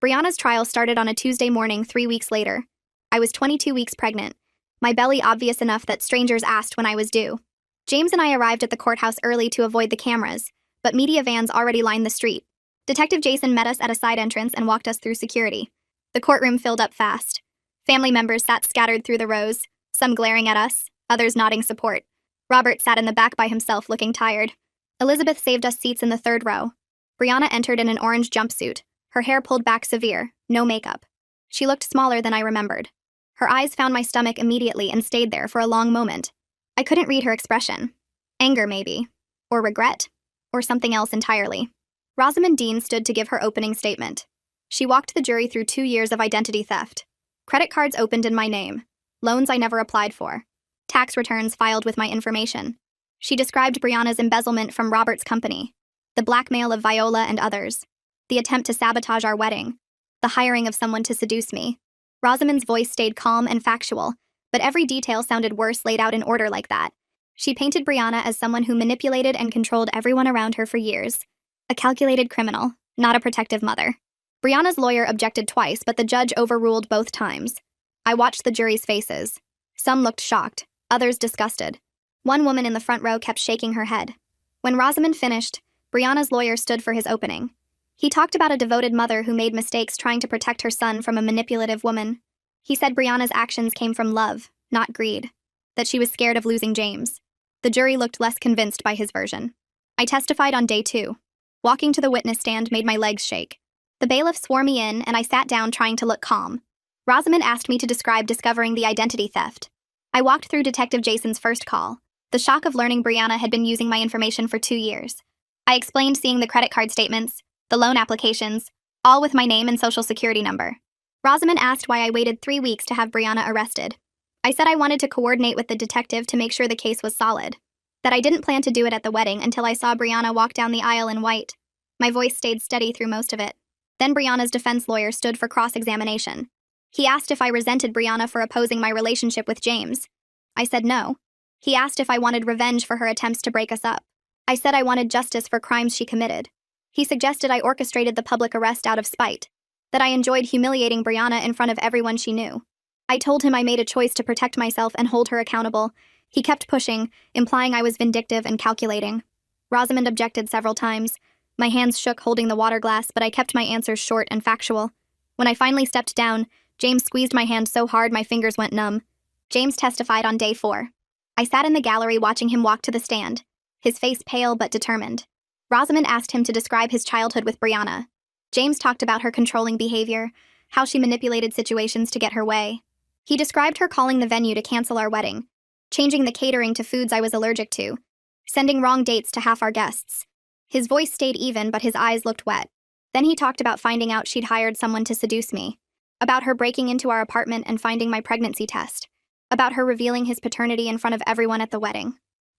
Brianna's trial started on a Tuesday morning 3 weeks later. I was 22 weeks pregnant, my belly obvious enough that strangers asked when I was due. James and I arrived at the courthouse early to avoid the cameras, but media vans already lined the street. Detective Jason met us at a side entrance and walked us through security. The courtroom filled up fast. Family members sat scattered through the rows, some glaring at us, others nodding support. Robert sat in the back by himself looking tired. Elizabeth saved us seats in the third row. Brianna entered in an orange jumpsuit, her hair pulled back severe, no makeup. She looked smaller than I remembered. Her eyes found my stomach immediately and stayed there for a long moment. I couldn't read her expression. Anger, maybe. Or regret. Or something else entirely. Rosamond Dean stood to give her opening statement. She walked the jury through 2 years of identity theft. Credit cards opened in my name. Loans I never applied for. Tax returns filed with my information. She described Brianna's embezzlement from Robert's company. The blackmail of Viola and others. The attempt to sabotage our wedding. The hiring of someone to seduce me. Rosamond's voice stayed calm and factual, but every detail sounded worse laid out in order like that. She painted Brianna as someone who manipulated and controlled everyone around her for years. A calculated criminal, not a protective mother. Brianna's lawyer objected twice, but the judge overruled both times. I watched the jury's faces. Some looked shocked, others disgusted. One woman in the front row kept shaking her head. When Rosamond finished, Brianna's lawyer stood for his opening. He talked about a devoted mother who made mistakes trying to protect her son from a manipulative woman. He said Brianna's actions came from love, not greed. That she was scared of losing James. The jury looked less convinced by his version. I testified on day 2. Walking to the witness stand made my legs shake. The bailiff swore me in, and I sat down trying to look calm. Rosamond asked me to describe discovering the identity theft. I walked through Detective Jason's first call. The shock of learning Brianna had been using my information for 2 years. I explained seeing the credit card statements, the loan applications, all with my name and social security number. Rosamond asked why I waited 3 weeks to have Brianna arrested. I said I wanted to coordinate with the detective to make sure the case was solid. That I didn't plan to do it at the wedding until I saw Brianna walk down the aisle in white. My voice stayed steady through most of it. Then Brianna's defense lawyer stood for cross-examination. He asked if I resented Brianna for opposing my relationship with James. I said no. He asked if I wanted revenge for her attempts to break us up. I said I wanted justice for crimes she committed. He suggested I orchestrated the public arrest out of spite. That I enjoyed humiliating Brianna in front of everyone she knew. I told him I made a choice to protect myself and hold her accountable. He kept pushing, implying I was vindictive and calculating. Rosamond objected several times. My hands shook holding the water glass, but I kept my answers short and factual. When I finally stepped down, James squeezed my hand so hard my fingers went numb. James testified on day 4. I sat in the gallery watching him walk to the stand, his face pale but determined. Rosamond asked him to describe his childhood with Brianna. James talked about her controlling behavior, how she manipulated situations to get her way. He described her calling the venue to cancel our wedding, changing the catering to foods I was allergic to, sending wrong dates to half our guests. His voice stayed even, but his eyes looked wet. Then he talked about finding out she'd hired someone to seduce me, about her breaking into our apartment and finding my pregnancy test, about her revealing his paternity in front of everyone at the wedding.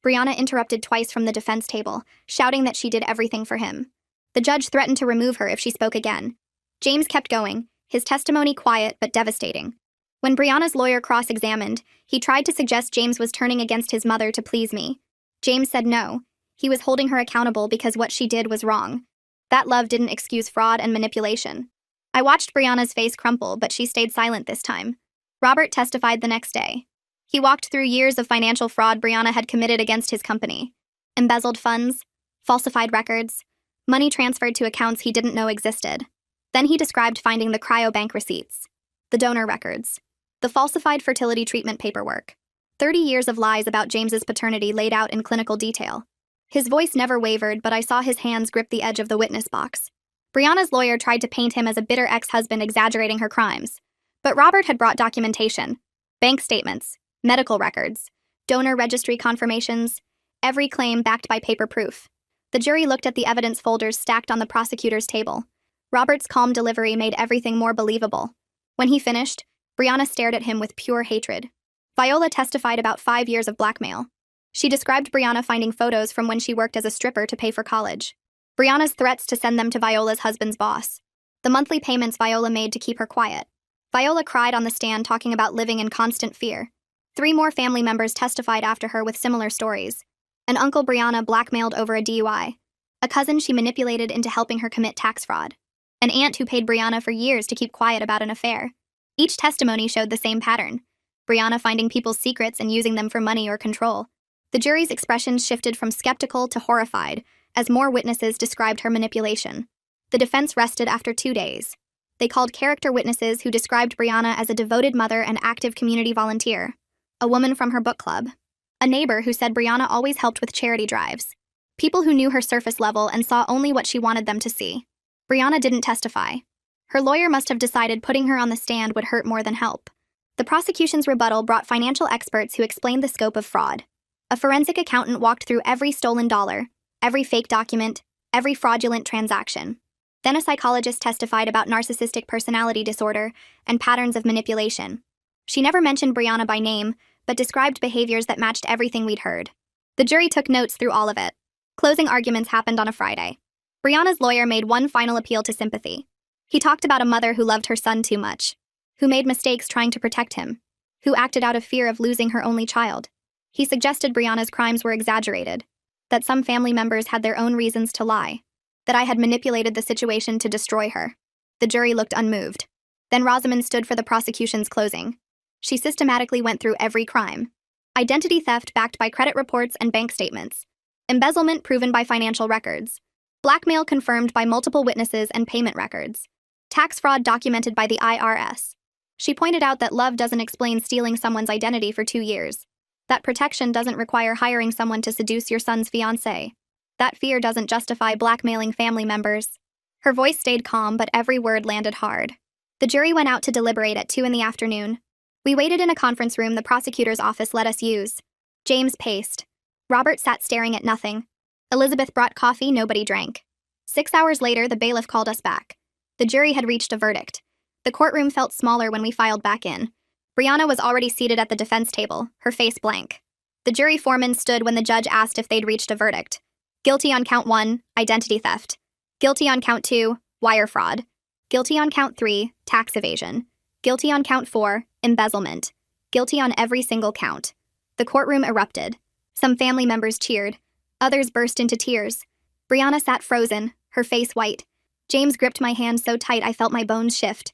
Brianna interrupted twice from the defense table, shouting that she did everything for him. The judge threatened to remove her if she spoke again. James kept going, his testimony quiet but devastating. When Brianna's lawyer cross-examined, he tried to suggest James was turning against his mother to please me. James said no. He was holding her accountable because what she did was wrong. That love didn't excuse fraud and manipulation. I watched Brianna's face crumple, but she stayed silent this time. Robert testified the next day. He walked through years of financial fraud Brianna had committed against his company. Embezzled funds, falsified records, money transferred to accounts he didn't know existed. Then he described finding the cryobank receipts, the donor records, the falsified fertility treatment paperwork. 30 years of lies about James's paternity laid out in clinical detail. His voice never wavered, but I saw his hands grip the edge of the witness box. Brianna's lawyer tried to paint him as a bitter ex-husband exaggerating her crimes. But Robert had brought documentation, bank statements, medical records, donor registry confirmations, every claim backed by paper proof. The jury looked at the evidence folders stacked on the prosecutor's table. Robert's calm delivery made everything more believable. When he finished, Brianna stared at him with pure hatred. Viola testified about 5 years of blackmail. She described Brianna finding photos from when she worked as a stripper to pay for college. Brianna's threats to send them to Viola's husband's boss. The monthly payments Viola made to keep her quiet. Viola cried on the stand talking about living in constant fear. 3 more family members testified after her with similar stories. An uncle Brianna blackmailed over a DUI. A cousin she manipulated into helping her commit tax fraud. An aunt who paid Brianna for years to keep quiet about an affair. Each testimony showed the same pattern. Brianna finding people's secrets and using them for money or control. The jury's expressions shifted from skeptical to horrified as more witnesses described her manipulation. The defense rested after 2 days. They called character witnesses who described Brianna as a devoted mother and active community volunteer. A woman from her book club. A neighbor who said Brianna always helped with charity drives. People who knew her surface level and saw only what she wanted them to see. Brianna didn't testify. Her lawyer must have decided putting her on the stand would hurt more than help. The prosecution's rebuttal brought financial experts who explained the scope of fraud. A forensic accountant walked through every stolen dollar, every fake document, every fraudulent transaction. Then a psychologist testified about narcissistic personality disorder and patterns of manipulation. She never mentioned Brianna by name, but described behaviors that matched everything we'd heard. The jury took notes through all of it. Closing arguments happened on a Friday. Brianna's lawyer made one final appeal to sympathy. He talked about a mother who loved her son too much, who made mistakes trying to protect him, who acted out of fear of losing her only child. He suggested Brianna's crimes were exaggerated, that some family members had their own reasons to lie, that I had manipulated the situation to destroy her. The jury looked unmoved. Then Rosamond stood for the prosecution's closing. She systematically went through every crime. Identity theft backed by credit reports and bank statements. Embezzlement proven by financial records. Blackmail confirmed by multiple witnesses and payment records. Tax fraud documented by the IRS. She pointed out that love doesn't explain stealing someone's identity for 2 years. That protection doesn't require hiring someone to seduce your son's fiancé. That fear doesn't justify blackmailing family members. Her voice stayed calm, but every word landed hard. The jury went out to deliberate at 2 p.m. We waited in a conference room the prosecutor's office let us use. James paced. Robert sat staring at nothing. Elizabeth brought coffee nobody drank. 6 hours later, the bailiff called us back. The jury had reached a verdict. The courtroom felt smaller when we filed back in. Brianna was already seated at the defense table, her face blank. The jury foreman stood when the judge asked if they'd reached a verdict. Guilty on count 1, identity theft. Guilty on count 2, wire fraud. Guilty on count 3, tax evasion. Guilty on count 4, embezzlement. Guilty on every single count. The courtroom erupted. Some family members cheered. Others burst into tears. Brianna sat frozen, her face white. James gripped my hand so tight I felt my bones shift.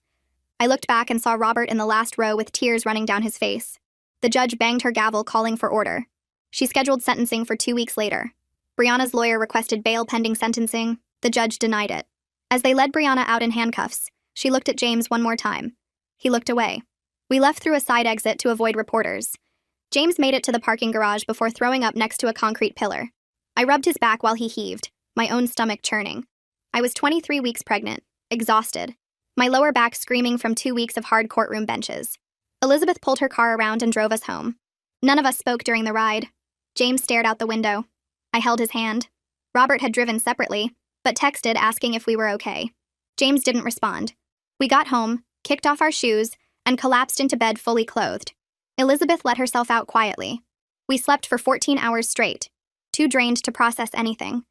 I looked back and saw Robert in the last row with tears running down his face. The judge banged her gavel calling for order. She scheduled sentencing for 2 weeks later. Brianna's lawyer requested bail pending sentencing. The judge denied it. As they led Brianna out in handcuffs, she looked at James one more time. He looked away. We left through a side exit to avoid reporters. James made it to the parking garage before throwing up next to a concrete pillar. I rubbed his back while he heaved, my own stomach churning. I was 23 weeks pregnant, exhausted, my lower back screaming from 2 weeks of hard courtroom benches. Elizabeth pulled her car around and drove us home. None of us spoke during the ride. James stared out the window. I held his hand. Robert had driven separately, but texted asking if we were okay. James didn't respond. We got home, kicked off our shoes, and collapsed into bed fully clothed. Elizabeth let herself out quietly. We slept for 14 hours straight, too drained to process anything.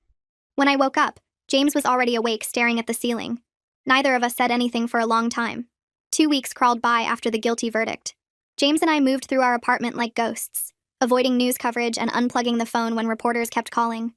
When I woke up, James was already awake staring at the ceiling. Neither of us said anything for a long time. 2 weeks crawled by after the guilty verdict. James and I moved through our apartment like ghosts, avoiding news coverage and unplugging the phone when reporters kept calling.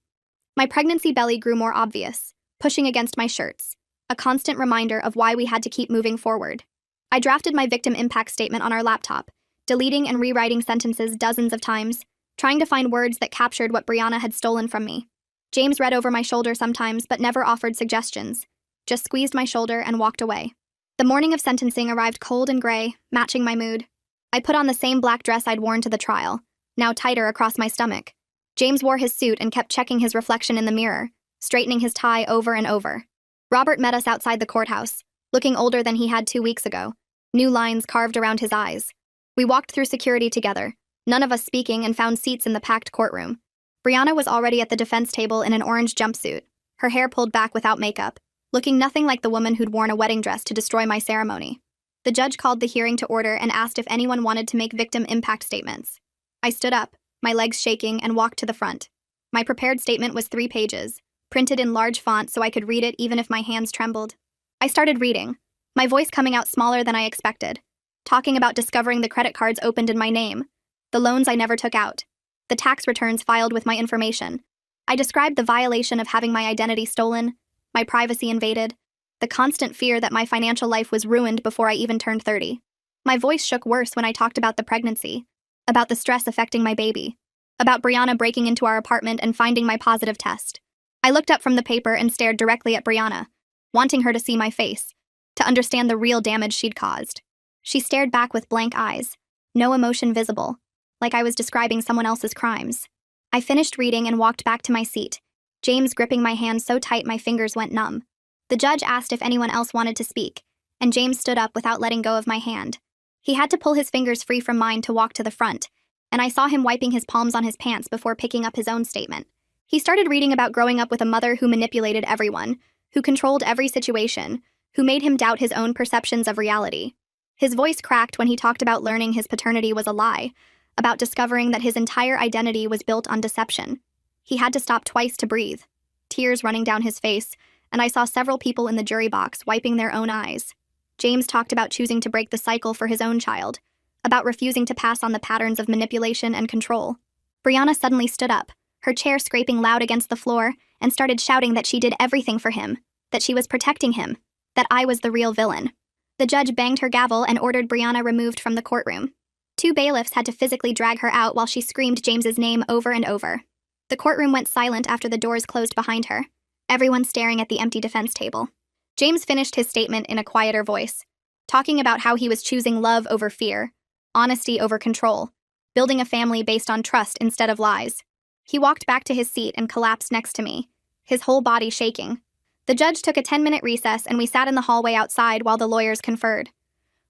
My pregnancy belly grew more obvious, pushing against my shirts, a constant reminder of why we had to keep moving forward. I drafted my victim impact statement on our laptop, deleting and rewriting sentences dozens of times, trying to find words that captured what Brianna had stolen from me. James read over my shoulder sometimes but never offered suggestions, just squeezed my shoulder and walked away. The morning of sentencing arrived cold and gray, matching my mood. I put on the same black dress I'd worn to the trial, now tighter across my stomach. James wore his suit and kept checking his reflection in the mirror, straightening his tie over and over. Robert met us outside the courthouse, looking older than he had 2 weeks ago, new lines carved around his eyes. We walked through security together, none of us speaking, and found seats in the packed courtroom. Brianna was already at the defense table in an orange jumpsuit, her hair pulled back without makeup, looking nothing like the woman who'd worn a wedding dress to destroy my ceremony. The judge called the hearing to order and asked if anyone wanted to make victim impact statements. I stood up, my legs shaking, and walked to the front. My prepared statement was 3 pages, printed in large font so I could read it even if my hands trembled. I started reading, my voice coming out smaller than I expected, talking about discovering the credit cards opened in my name, the loans I never took out, the tax returns filed with my information. I described the violation of having my identity stolen, my privacy invaded, the constant fear that my financial life was ruined before I even turned 30. My voice shook worse when I talked about the pregnancy, about the stress affecting my baby, about Brianna breaking into our apartment and finding my positive test. I looked up from the paper and stared directly at Brianna, wanting her to see my face, to understand the real damage she'd caused. She stared back with blank eyes, no emotion visible, like I was describing someone else's crimes. I finished reading and walked back to my seat, James gripping my hand so tight my fingers went numb. The judge asked if anyone else wanted to speak, and James stood up without letting go of my hand. He had to pull his fingers free from mine to walk to the front, and I saw him wiping his palms on his pants before picking up his own statement. He started reading about growing up with a mother who manipulated everyone, who controlled every situation, who made him doubt his own perceptions of reality. His voice cracked when he talked about learning his paternity was a lie, about discovering that his entire identity was built on deception. He had to stop twice to breathe, tears running down his face, and I saw several people in the jury box wiping their own eyes. James talked about choosing to break the cycle for his own child, about refusing to pass on the patterns of manipulation and control. Brianna suddenly stood up, her chair scraping loud against the floor, and started shouting that she did everything for him, that she was protecting him, that I was the real villain. The judge banged her gavel and ordered Brianna removed from the courtroom. 2 bailiffs had to physically drag her out while she screamed James's name over and over. The courtroom went silent after the doors closed behind her, everyone staring at the empty defense table. James finished his statement in a quieter voice, talking about how he was choosing love over fear, honesty over control, building a family based on trust instead of lies. He walked back to his seat and collapsed next to me, his whole body shaking. The judge took a 10-minute recess and we sat in the hallway outside while the lawyers conferred.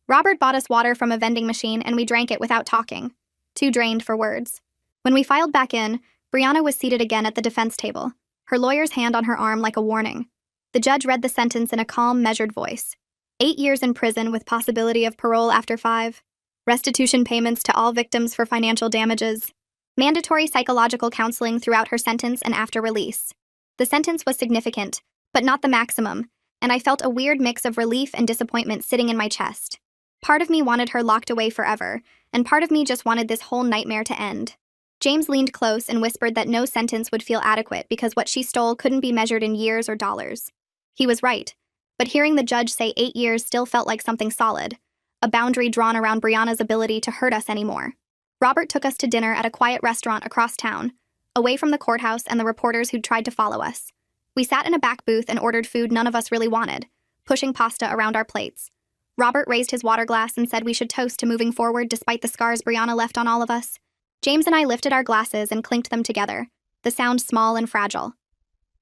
Robert bought us water from a vending machine and we drank it without talking, too drained for words. When we filed back in, Brianna was seated again at the defense table, her lawyer's hand on her arm like a warning. The judge read the sentence in a calm, measured voice. 8 years in prison with possibility of parole after 5. Restitution payments to all victims for financial damages. Mandatory psychological counseling throughout her sentence and after release. The sentence was significant, but not the maximum, and I felt a weird mix of relief and disappointment sitting in my chest. Part of me wanted her locked away forever, and part of me just wanted this whole nightmare to end. James leaned close and whispered that no sentence would feel adequate because what she stole couldn't be measured in years or dollars. He was right, but hearing the judge say 8 years still felt like something solid, a boundary drawn around Brianna's ability to hurt us anymore. Robert took us to dinner at a quiet restaurant across town, away from the courthouse and the reporters who'd tried to follow us. We sat in a back booth and ordered food none of us really wanted, pushing pasta around our plates. Robert raised his water glass and said we should toast to moving forward despite the scars Brianna left on all of us. James and I lifted our glasses and clinked them together, the sound small and fragile.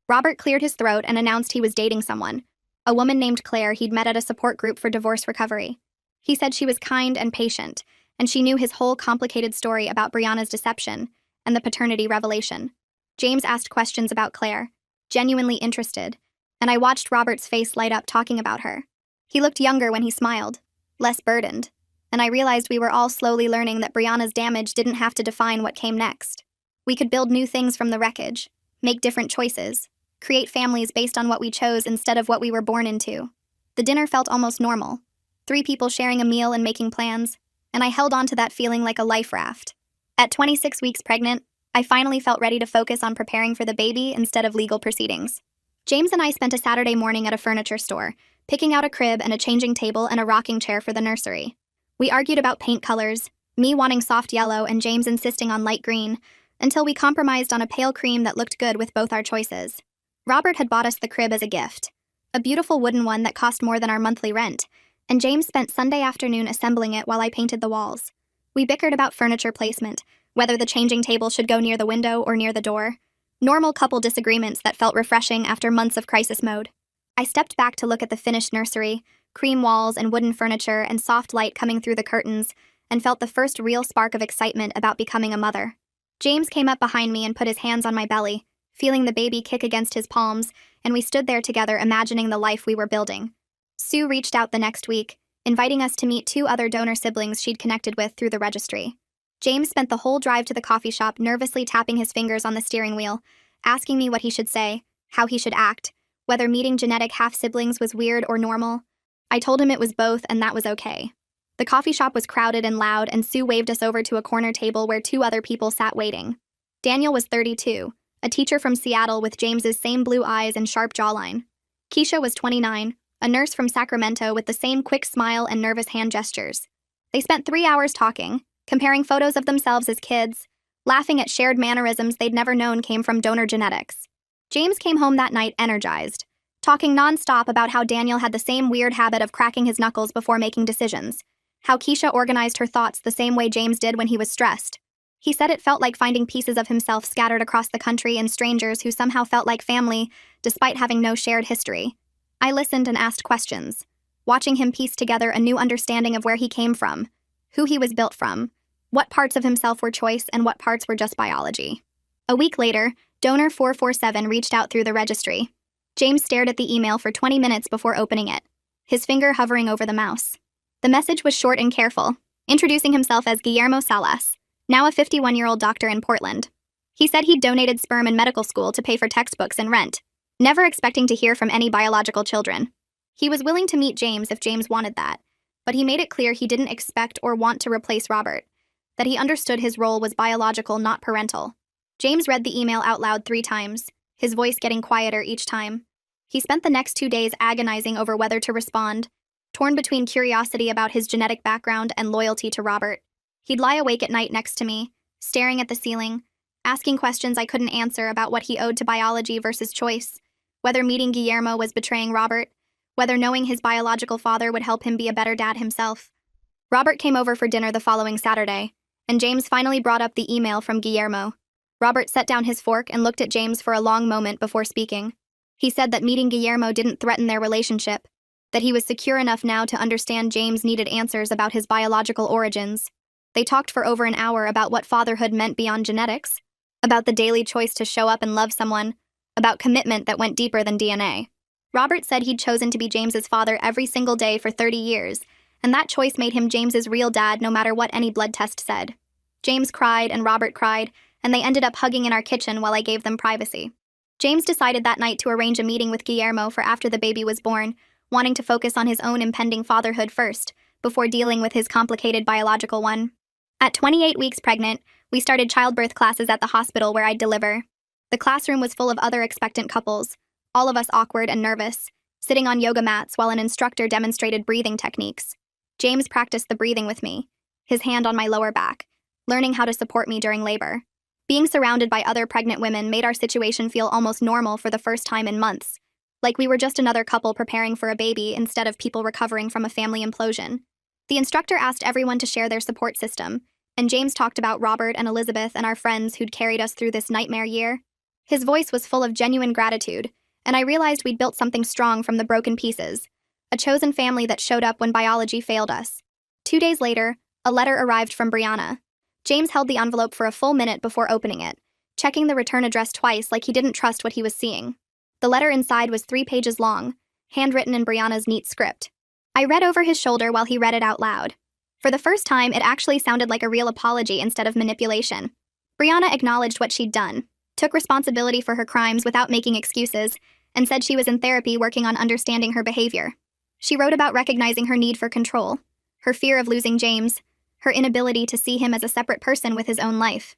Robert cleared his throat and announced he was dating someone, a woman named Claire he'd met at a support group for divorce recovery. He said she was kind and patient, and she knew his whole complicated story about Brianna's deception and the paternity revelation. James asked questions about Claire, genuinely interested, and I watched Robert's face light up talking about her. He looked younger when he smiled, less burdened, and I realized we were all slowly learning that Brianna's damage didn't have to define what came next. We could build new things from the wreckage, make different choices, create families based on what we chose instead of what we were born into. The dinner felt almost normal. 3 people sharing a meal and making plans, and I held on to that feeling like a life raft. At 26 weeks pregnant, I finally felt ready to focus on preparing for the baby instead of legal proceedings. James and I spent a Saturday morning at a furniture store, picking out a crib and a changing table and a rocking chair for the nursery. We argued about paint colors, me wanting soft yellow and James insisting on light green, until we compromised on a pale cream that looked good with both our choices. Robert had bought us the crib as a gift, a beautiful wooden one that cost more than our monthly rent, and James spent Sunday afternoon assembling it while I painted the walls. We bickered about furniture placement, whether the changing table should go near the window or near the door. Normal couple disagreements that felt refreshing after months of crisis mode. I stepped back to look at the finished nursery, cream walls and wooden furniture and soft light coming through the curtains, and felt the first real spark of excitement about becoming a mother. James came up behind me and put his hands on my belly, feeling the baby kick against his palms, and we stood there together imagining the life we were building. Sue reached out the next week, inviting us to meet 2 other donor siblings she'd connected with through the registry. James spent the whole drive to the coffee shop nervously tapping his fingers on the steering wheel, asking me what he should say, how he should act, whether meeting genetic half-siblings was weird or normal. I told him it was both and that was okay. The coffee shop was crowded and loud, and Sue waved us over to a corner table where 2 other people sat waiting. Daniel was 32, a teacher from Seattle with James's same blue eyes and sharp jawline. Keisha was 29, a nurse from Sacramento with the same quick smile and nervous hand gestures. They spent 3 hours talking, comparing photos of themselves as kids, laughing at shared mannerisms they'd never known came from donor genetics. James came home that night energized, talking nonstop about how Daniel had the same weird habit of cracking his knuckles before making decisions, how Keisha organized her thoughts the same way James did when he was stressed. He said it felt like finding pieces of himself scattered across the country in strangers who somehow felt like family, despite having no shared history. I listened and asked questions, watching him piece together a new understanding of where he came from, who he was built from, what parts of himself were choice and what parts were just biology. A week later, donor 447 reached out through the registry. James stared at the email for 20 minutes before opening it, his finger hovering over the mouse. The message was short and careful, introducing himself as Guillermo Salas, now a 51-year-old doctor in Portland. He said he'd donated sperm in medical school to pay for textbooks and rent, never expecting to hear from any biological children. He was willing to meet James if James wanted that, but he made it clear he didn't expect or want to replace Robert, that he understood his role was biological, not parental. James read the email out loud 3 times, his voice getting quieter each time. He spent the next 2 days agonizing over whether to respond, torn between curiosity about his genetic background and loyalty to Robert. He'd lie awake at night next to me, staring at the ceiling, asking questions I couldn't answer about what he owed to biology versus choice, whether meeting Guillermo was betraying Robert, whether knowing his biological father would help him be a better dad himself. Robert came over for dinner the following Saturday, and James finally brought up the email from Guillermo. Robert set down his fork and looked at James for a long moment before speaking. He said that meeting Guillermo didn't threaten their relationship, that he was secure enough now to understand James needed answers about his biological origins. They talked for over an hour about what fatherhood meant beyond genetics, about the daily choice to show up and love someone, about commitment that went deeper than DNA. Robert said he'd chosen to be James's father every single day for 30 years, and that choice made him James's real dad no matter what any blood test said. James cried and Robert cried, and they ended up hugging in our kitchen while I gave them privacy. James decided that night to arrange a meeting with Guillermo for after the baby was born, wanting to focus on his own impending fatherhood first, before dealing with his complicated biological one. At 28 weeks pregnant, we started childbirth classes at the hospital where I'd deliver. The classroom was full of other expectant couples, all of us awkward and nervous, sitting on yoga mats while an instructor demonstrated breathing techniques. James practiced the breathing with me, his hand on my lower back, learning how to support me during labor. Being surrounded by other pregnant women made our situation feel almost normal for the first time in months, like we were just another couple preparing for a baby instead of people recovering from a family implosion. The instructor asked everyone to share their support system, and James talked about Robert and Elizabeth and our friends who'd carried us through this nightmare year. His voice was full of genuine gratitude, and I realized we'd built something strong from the broken pieces, a chosen family that showed up when biology failed us. 2 days later, a letter arrived from Brianna. James held the envelope for a full minute before opening it, checking the return address twice like he didn't trust what he was seeing. The letter inside was 3 pages long, handwritten in Brianna's neat script. I read over his shoulder while he read it out loud. For the first time, it actually sounded like a real apology instead of manipulation. Brianna acknowledged what she'd done, took responsibility for her crimes without making excuses, and said she was in therapy working on understanding her behavior. She wrote about recognizing her need for control, her fear of losing James, her inability to see him as a separate person with his own life.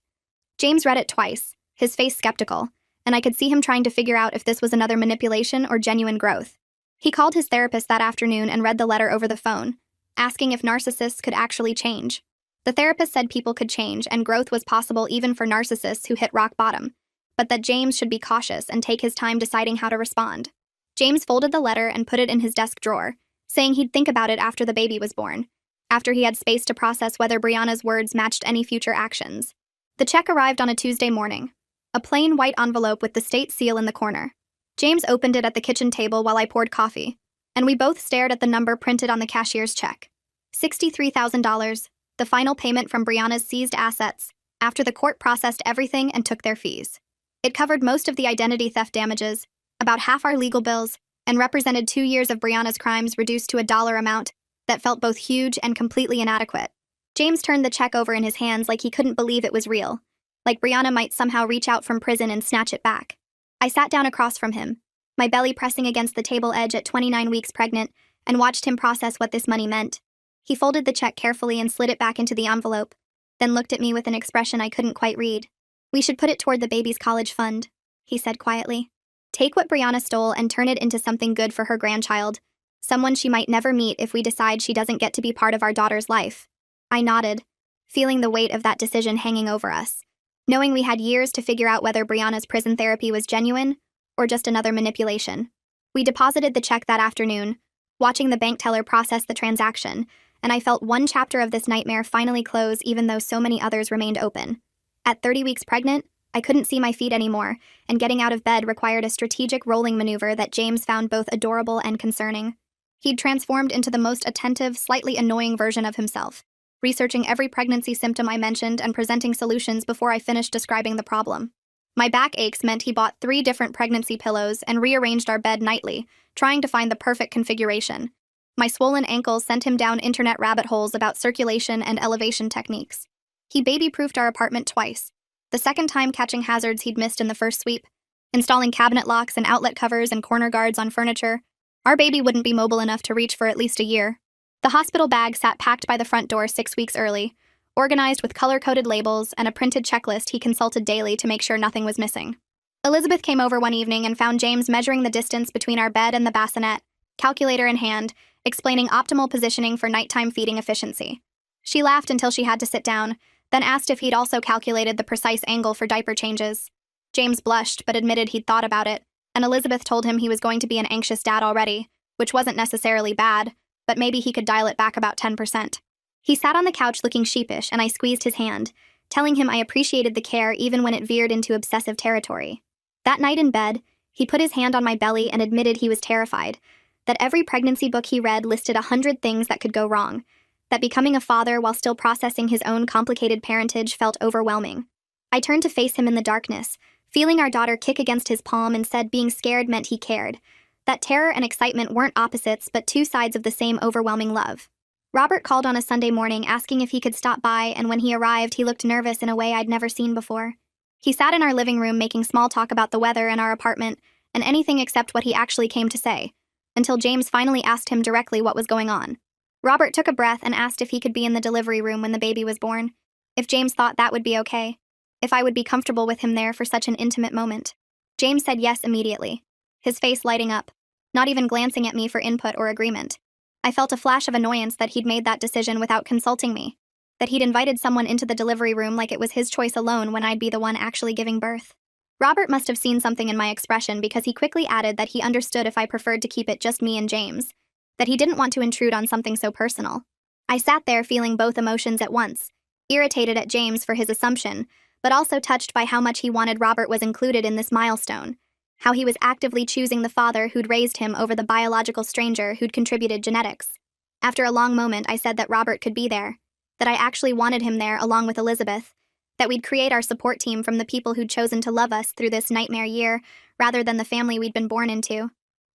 James read it twice, his face skeptical, and I could see him trying to figure out if this was another manipulation or genuine growth. He called his therapist that afternoon and read the letter over the phone, asking if narcissists could actually change. The therapist said people could change and growth was possible even for narcissists who hit rock bottom, but that James should be cautious and take his time deciding how to respond. James folded the letter and put it in his desk drawer, saying he'd think about it after the baby was born, after he had space to process whether Brianna's words matched any future actions. The check arrived on a Tuesday morning, a plain white envelope with the state seal in the corner. James opened it at the kitchen table while I poured coffee, and we both stared at the number printed on the cashier's check. $63,000, the final payment from Brianna's seized assets, after the court processed everything and took their fees. It covered most of the identity theft damages, about half our legal bills, and represented 2 years of Brianna's crimes reduced to a dollar amount that felt both huge and completely inadequate. James turned the check over in his hands like he couldn't believe it was real, like Brianna might somehow reach out from prison and snatch it back. I sat down across from him, my belly pressing against the table edge at 29 weeks pregnant, and watched him process what this money meant. He folded the check carefully and slid it back into the envelope, then looked at me with an expression I couldn't quite read. "We should put it toward the baby's college fund," he said quietly. "Take what Brianna stole and turn it into something good for her grandchild, someone she might never meet if we decide she doesn't get to be part of our daughter's life." I nodded, feeling the weight of that decision hanging over us, knowing we had years to figure out whether Brianna's prison therapy was genuine or just another manipulation. We deposited the check that afternoon, watching the bank teller process the transaction, and I felt one chapter of this nightmare finally close even though so many others remained open. At 30 weeks pregnant, I couldn't see my feet anymore, and getting out of bed required a strategic rolling maneuver that James found both adorable and concerning. He'd transformed into the most attentive, slightly annoying version of himself, researching every pregnancy symptom I mentioned and presenting solutions before I finished describing the problem. My back aches meant he bought 3 different pregnancy pillows and rearranged our bed nightly, trying to find the perfect configuration. My swollen ankles sent him down internet rabbit holes about circulation and elevation techniques. He baby-proofed our apartment twice, the second time catching hazards he'd missed in the first sweep, installing cabinet locks and outlet covers and corner guards on furniture. Our baby wouldn't be mobile enough to reach for at least a year. The hospital bag sat packed by the front door 6 weeks early, organized with color-coded labels and a printed checklist he consulted daily to make sure nothing was missing. Elizabeth came over one evening and found James measuring the distance between our bed and the bassinet, calculator in hand, explaining optimal positioning for nighttime feeding efficiency. She laughed until she had to sit down, then asked if he'd also calculated the precise angle for diaper changes. James blushed but admitted he'd thought about it, and Elizabeth told him he was going to be an anxious dad already, which wasn't necessarily bad, but maybe he could dial it back about 10%. He sat on the couch looking sheepish, and I squeezed his hand, telling him I appreciated the care even when it veered into obsessive territory. That night in bed, he put his hand on my belly and admitted he was terrified, that every pregnancy book he read listed 100 things that could go wrong, that becoming a father while still processing his own complicated parentage felt overwhelming. I turned to face him in the darkness, feeling our daughter kick against his palm, and said being scared meant he cared, that terror and excitement weren't opposites but 2 sides of the same overwhelming love. Robert called on a Sunday morning asking if he could stop by, and when he arrived, he looked nervous in a way I'd never seen before. He sat in our living room making small talk about the weather in our apartment and anything except what he actually came to say, until James finally asked him directly what was going on. Robert took a breath and asked if he could be in the delivery room when the baby was born, if James thought that would be okay, if I would be comfortable with him there for such an intimate moment. James said yes immediately, his face lighting up, not even glancing at me for input or agreement. I felt a flash of annoyance that he'd made that decision without consulting me, that he'd invited someone into the delivery room like it was his choice alone when I'd be the one actually giving birth. Robert must have seen something in my expression because he quickly added that he understood if I preferred to keep it just me and James, that he didn't want to intrude on something so personal. I sat there feeling both emotions at once, irritated at James for his assumption, but also touched by how much he wanted Robert was included in this milestone, how he was actively choosing the father who'd raised him over the biological stranger who'd contributed genetics. After a long moment, I said that Robert could be there, that I actually wanted him there along with Elizabeth, that we'd create our support team from the people who'd chosen to love us through this nightmare year rather than the family we'd been born into.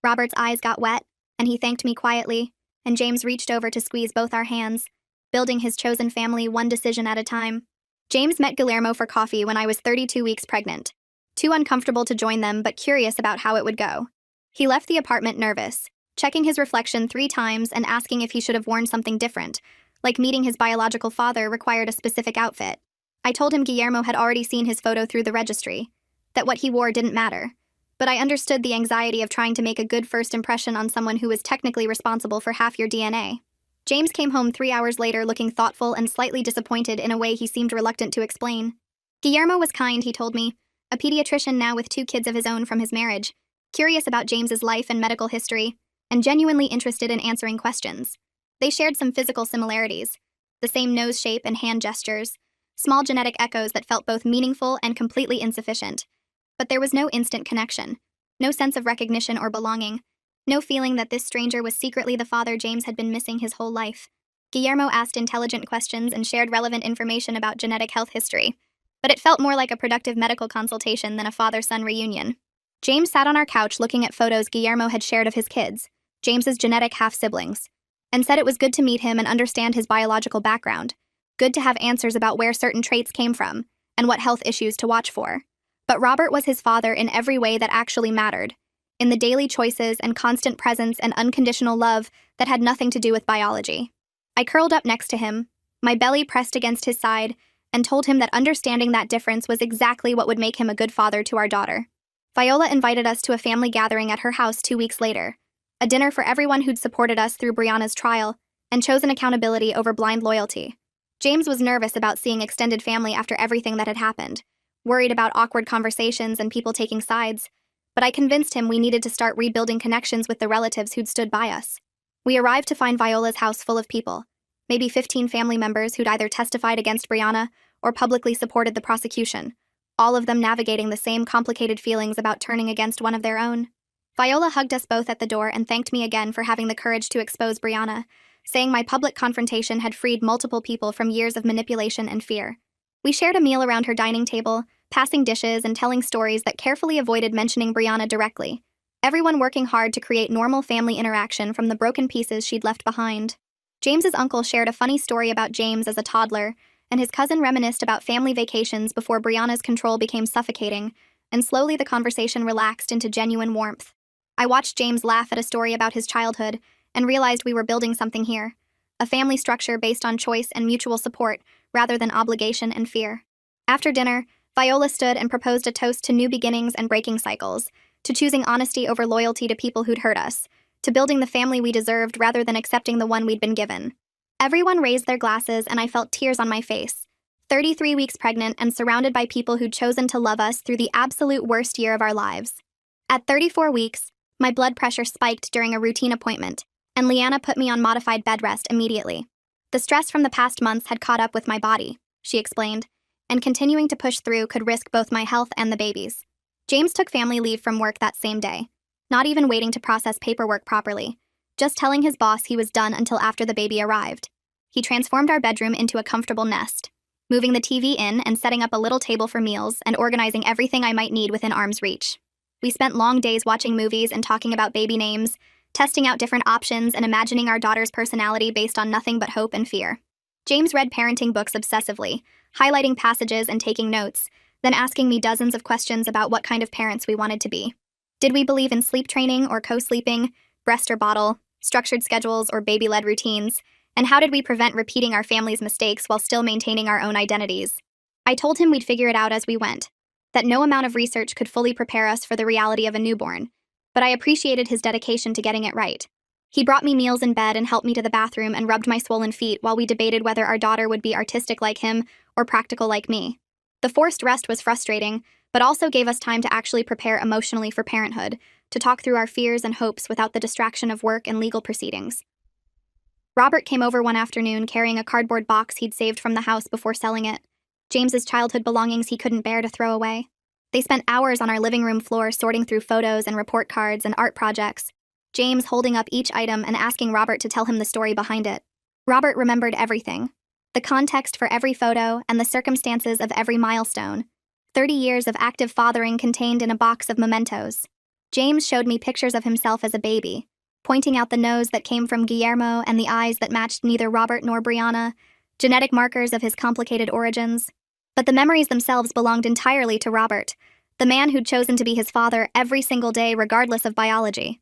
Robert's eyes got wet, and he thanked me quietly, and James reached over to squeeze both our hands, building his chosen family one decision at a time. James met Guillermo for coffee when I was 32 weeks pregnant. Too uncomfortable to join them, but curious about how it would go. He left the apartment nervous, checking his reflection 3 times and asking if he should have worn something different, like meeting his biological father required a specific outfit. I told him Guillermo had already seen his photo through the registry, that what he wore didn't matter. But I understood the anxiety of trying to make a good first impression on someone who was technically responsible for half your DNA. James came home 3 hours later looking thoughtful and slightly disappointed in a way he seemed reluctant to explain. Guillermo was kind, he told me, a pediatrician now with 2 kids of his own from his marriage, curious about James's life and medical history, and genuinely interested in answering questions. They shared some physical similarities, the same nose shape and hand gestures, small genetic echoes that felt both meaningful and completely insufficient. But there was no instant connection, no sense of recognition or belonging, no feeling that this stranger was secretly the father James had been missing his whole life. Guillermo asked intelligent questions and shared relevant information about genetic health history, but it felt more like a productive medical consultation than a father-son reunion. James sat on our couch looking at photos Guillermo had shared of his kids, James's genetic half-siblings, and said it was good to meet him and understand his biological background, good to have answers about where certain traits came from, and what health issues to watch for. But Robert was his father in every way that actually mattered, in the daily choices and constant presence and unconditional love that had nothing to do with biology. I curled up next to him, my belly pressed against his side, and told him that understanding that difference was exactly what would make him a good father to our daughter. Viola invited us to a family gathering at her house 2 weeks later, a dinner for everyone who'd supported us through Brianna's trial and chosen accountability over blind loyalty. James was nervous about seeing extended family after everything that had happened, worried about awkward conversations and people taking sides, but I convinced him we needed to start rebuilding connections with the relatives who'd stood by us. We arrived to find Viola's house full of people, maybe 15 family members who'd either testified against Brianna or publicly supported the prosecution, all of them navigating the same complicated feelings about turning against one of their own. Viola hugged us both at the door and thanked me again for having the courage to expose Brianna, saying my public confrontation had freed multiple people from years of manipulation and fear. We shared a meal around her dining table, passing dishes and telling stories that carefully avoided mentioning Brianna directly, everyone working hard to create normal family interaction from the broken pieces she'd left behind. James's uncle shared a funny story about James as a toddler, and his cousin reminisced about family vacations before Brianna's control became suffocating, and slowly the conversation relaxed into genuine warmth. I watched James laugh at a story about his childhood and realized we were building something here, a family structure based on choice and mutual support rather than obligation and fear. After dinner, Viola stood and proposed a toast to new beginnings and breaking cycles, to choosing honesty over loyalty to people who'd hurt us, to building the family we deserved rather than accepting the one we'd been given. Everyone raised their glasses and I felt tears on my face. 33 weeks pregnant and surrounded by people who'd chosen to love us through the absolute worst year of our lives. At 34 weeks, my blood pressure spiked during a routine appointment, and Leanna put me on modified bed rest immediately. The stress from the past months had caught up with my body, she explained, and continuing to push through could risk both my health and the baby's. James took family leave from work that same day, not even waiting to process paperwork properly, just telling his boss he was done until after the baby arrived. He transformed our bedroom into a comfortable nest, moving the TV in and setting up a little table for meals and organizing everything I might need within arm's reach. We spent long days watching movies and talking about baby names, testing out different options and imagining our daughter's personality based on nothing but hope and fear. James read parenting books obsessively, highlighting passages and taking notes, then asking me dozens of questions about what kind of parents we wanted to be. Did we believe in sleep training or co-sleeping, breast or bottle, structured schedules or baby-led routines, and how did we prevent repeating our family's mistakes while still maintaining our own identities? I told him we'd figure it out as we went, that no amount of research could fully prepare us for the reality of a newborn, but I appreciated his dedication to getting it right. He brought me meals in bed and helped me to the bathroom and rubbed my swollen feet while we debated whether our daughter would be artistic like him or practical like me. The forced rest was frustrating, but also gave us time to actually prepare emotionally for parenthood, to talk through our fears and hopes without the distraction of work and legal proceedings. Robert came over one afternoon carrying a cardboard box he'd saved from the house before selling it, James's childhood belongings he couldn't bear to throw away. They spent hours on our living room floor sorting through photos and report cards and art projects, James holding up each item and asking Robert to tell him the story behind it. Robert remembered everything, the context for every photo and the circumstances of every milestone, 30 years of active fathering contained in a box of mementos. James showed me pictures of himself as a baby, pointing out the nose that came from Guillermo and the eyes that matched neither Robert nor Brianna, genetic markers of his complicated origins. But the memories themselves belonged entirely to Robert, the man who'd chosen to be his father every single day regardless of biology.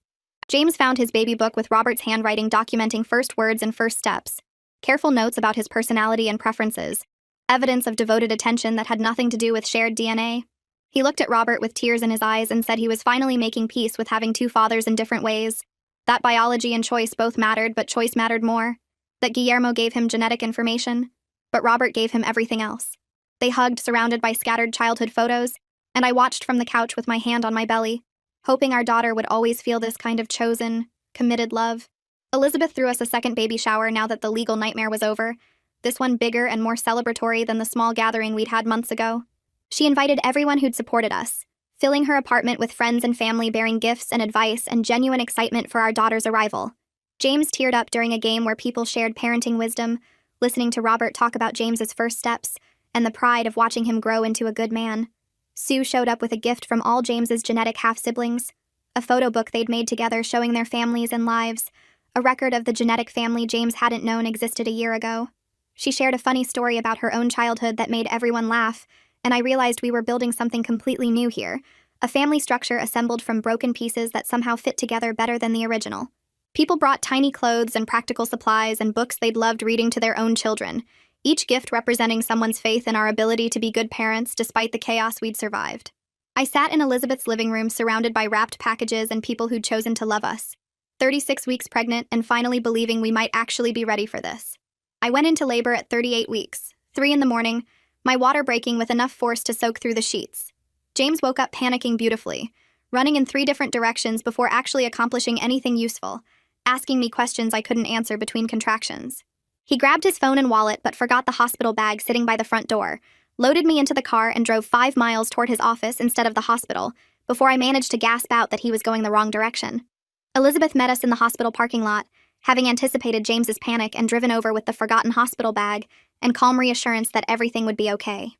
James found his baby book with Robert's handwriting documenting first words and first steps, careful notes about his personality and preferences, evidence of devoted attention that had nothing to do with shared DNA. He looked at Robert with tears in his eyes and said he was finally making peace with having two fathers in different ways, that biology and choice both mattered, but choice mattered more, that Guillermo gave him genetic information, but Robert gave him everything else. They hugged, surrounded by scattered childhood photos, and I watched from the couch with my hand on my belly, hoping our daughter would always feel this kind of chosen, committed love. Elizabeth threw us a second baby shower now that the legal nightmare was over, this one bigger and more celebratory than the small gathering we'd had months ago. She invited everyone who'd supported us, filling her apartment with friends and family bearing gifts and advice and genuine excitement for our daughter's arrival. James teared up during a game where people shared parenting wisdom, listening to Robert talk about James's first steps, and the pride of watching him grow into a good man. Sue showed up with a gift from all James's genetic half-siblings, a photo book they'd made together showing their families and lives, a record of the genetic family James hadn't known existed a year ago. She shared a funny story about her own childhood that made everyone laugh, and I realized we were building something completely new here, a family structure assembled from broken pieces that somehow fit together better than the original. People brought tiny clothes and practical supplies and books they'd loved reading to their own children, each gift representing someone's faith in our ability to be good parents despite the chaos we'd survived. I sat in Elizabeth's living room surrounded by wrapped packages and people who'd chosen to love us, 36 weeks pregnant and finally believing we might actually be ready for this. I went into labor at 38 weeks, 3 in the morning, my water breaking with enough force to soak through the sheets. James woke up panicking beautifully, running in 3 different directions before actually accomplishing anything useful, asking me questions I couldn't answer between contractions. He grabbed his phone and wallet but forgot the hospital bag sitting by the front door, loaded me into the car and drove 5 miles toward his office instead of the hospital, before I managed to gasp out that he was going the wrong direction. Elizabeth met us in the hospital parking lot, having anticipated James's panic and driven over with the forgotten hospital bag and calm reassurance that everything would be okay.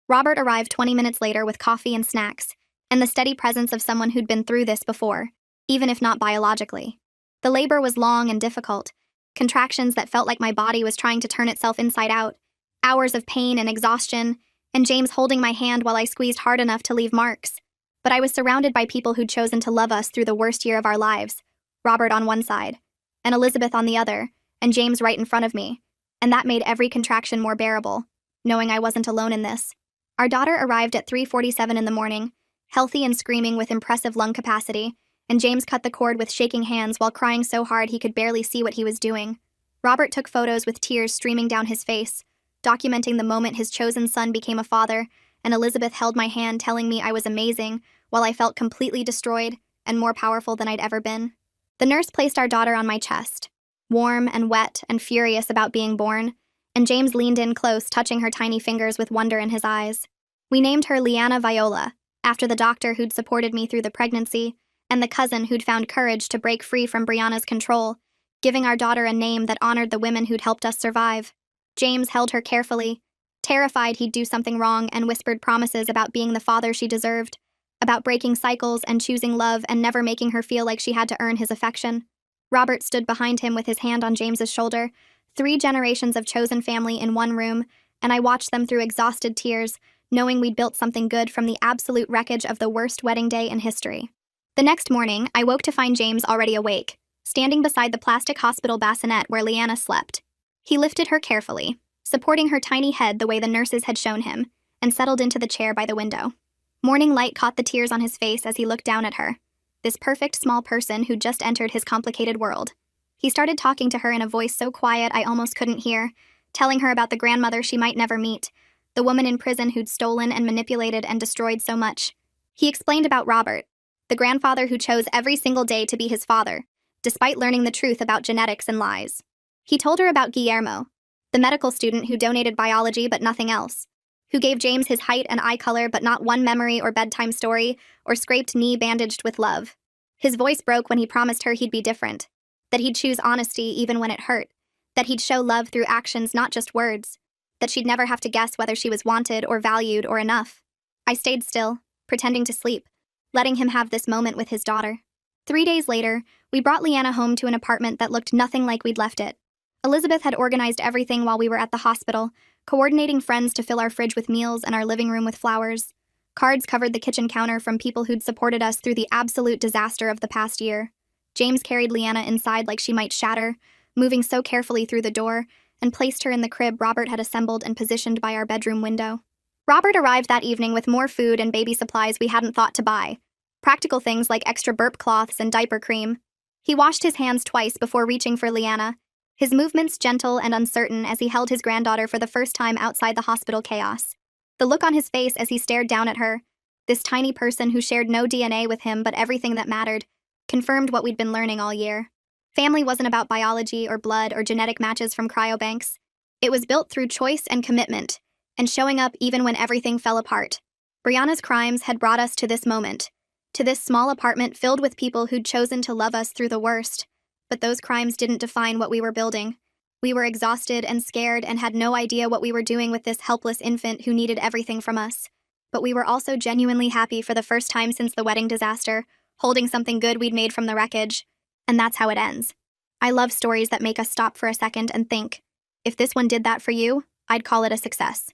Robert arrived 20 minutes later with coffee and snacks, and the steady presence of someone who'd been through this before, even if not biologically. The labor was long and difficult, contractions that felt like my body was trying to turn itself inside out, hours of pain and exhaustion, and James holding my hand while I squeezed hard enough to leave marks. But I was surrounded by people who'd chosen to love us through the worst year of our lives, Robert on one side, and Elizabeth on the other, and James right in front of me, and that made every contraction more bearable, knowing I wasn't alone in this. Our daughter arrived at 3:47 in the morning, healthy and screaming with impressive lung capacity, and James cut the cord with shaking hands while crying so hard he could barely see what he was doing. Robert took photos with tears streaming down his face, documenting the moment his chosen son became a father, and Elizabeth held my hand telling me I was amazing while I felt completely destroyed and more powerful than I'd ever been. The nurse placed our daughter on my chest, warm and wet and furious about being born, and James leaned in close, touching her tiny fingers with wonder in his eyes. We named her Liana Viola, after the doctor who'd supported me through the pregnancy, and the cousin who'd found courage to break free from Brianna's control, giving our daughter a name that honored the women who'd helped us survive. James held her carefully, terrified he'd do something wrong, and whispered promises about being the father she deserved, about breaking cycles and choosing love and never making her feel like she had to earn his affection. Robert stood behind him with his hand on James's shoulder, 3 generations of chosen family in one room, and I watched them through exhausted tears, knowing we'd built something good from the absolute wreckage of the worst wedding day in history. The next morning, I woke to find James already awake, standing beside the plastic hospital bassinet where Liana slept. He lifted her carefully, supporting her tiny head the way the nurses had shown him, and settled into the chair by the window. Morning light caught the tears on his face as he looked down at her, this perfect small person who'd just entered his complicated world. He started talking to her in a voice so quiet I almost couldn't hear, telling her about the grandmother she might never meet, the woman in prison who'd stolen and manipulated and destroyed so much. He explained about Robert, the grandfather who chose every single day to be his father, despite learning the truth about genetics and lies. He told her about Guillermo, the medical student who donated biology but nothing else, who gave James his height and eye color but not one memory or bedtime story or scraped knee bandaged with love. His voice broke when he promised her he'd be different, that he'd choose honesty even when it hurt, that he'd show love through actions, not just words, that she'd never have to guess whether she was wanted or valued or enough. I stayed still, pretending to sleep, letting him have this moment with his daughter. 3 days later, we brought Leanna home to an apartment that looked nothing like we'd left it. Elizabeth had organized everything while we were at the hospital, coordinating friends to fill our fridge with meals and our living room with flowers. Cards covered the kitchen counter from people who'd supported us through the absolute disaster of the past year. James carried Leanna inside like she might shatter, moving so carefully through the door, and placed her in the crib Robert had assembled and positioned by our bedroom window. Robert arrived that evening with more food and baby supplies we hadn't thought to buy. Practical things like extra burp cloths and diaper cream. He washed his hands twice before reaching for Leanna, his movements gentle and uncertain as he held his granddaughter for the first time outside the hospital chaos. The look on his face as he stared down at her, this tiny person who shared no DNA with him but everything that mattered, confirmed what we'd been learning all year. Family wasn't about biology or blood or genetic matches from cryobanks. It was built through choice and commitment, and showing up even when everything fell apart. Brianna's crimes had brought us to this moment, to this small apartment filled with people who'd chosen to love us through the worst. But those crimes didn't define what we were building. We were exhausted and scared and had no idea what we were doing with this helpless infant who needed everything from us. But we were also genuinely happy for the first time since the wedding disaster, holding something good we'd made from the wreckage. And that's how it ends. I love stories that make us stop for a second and think, if this one did that for you, I'd call it a success.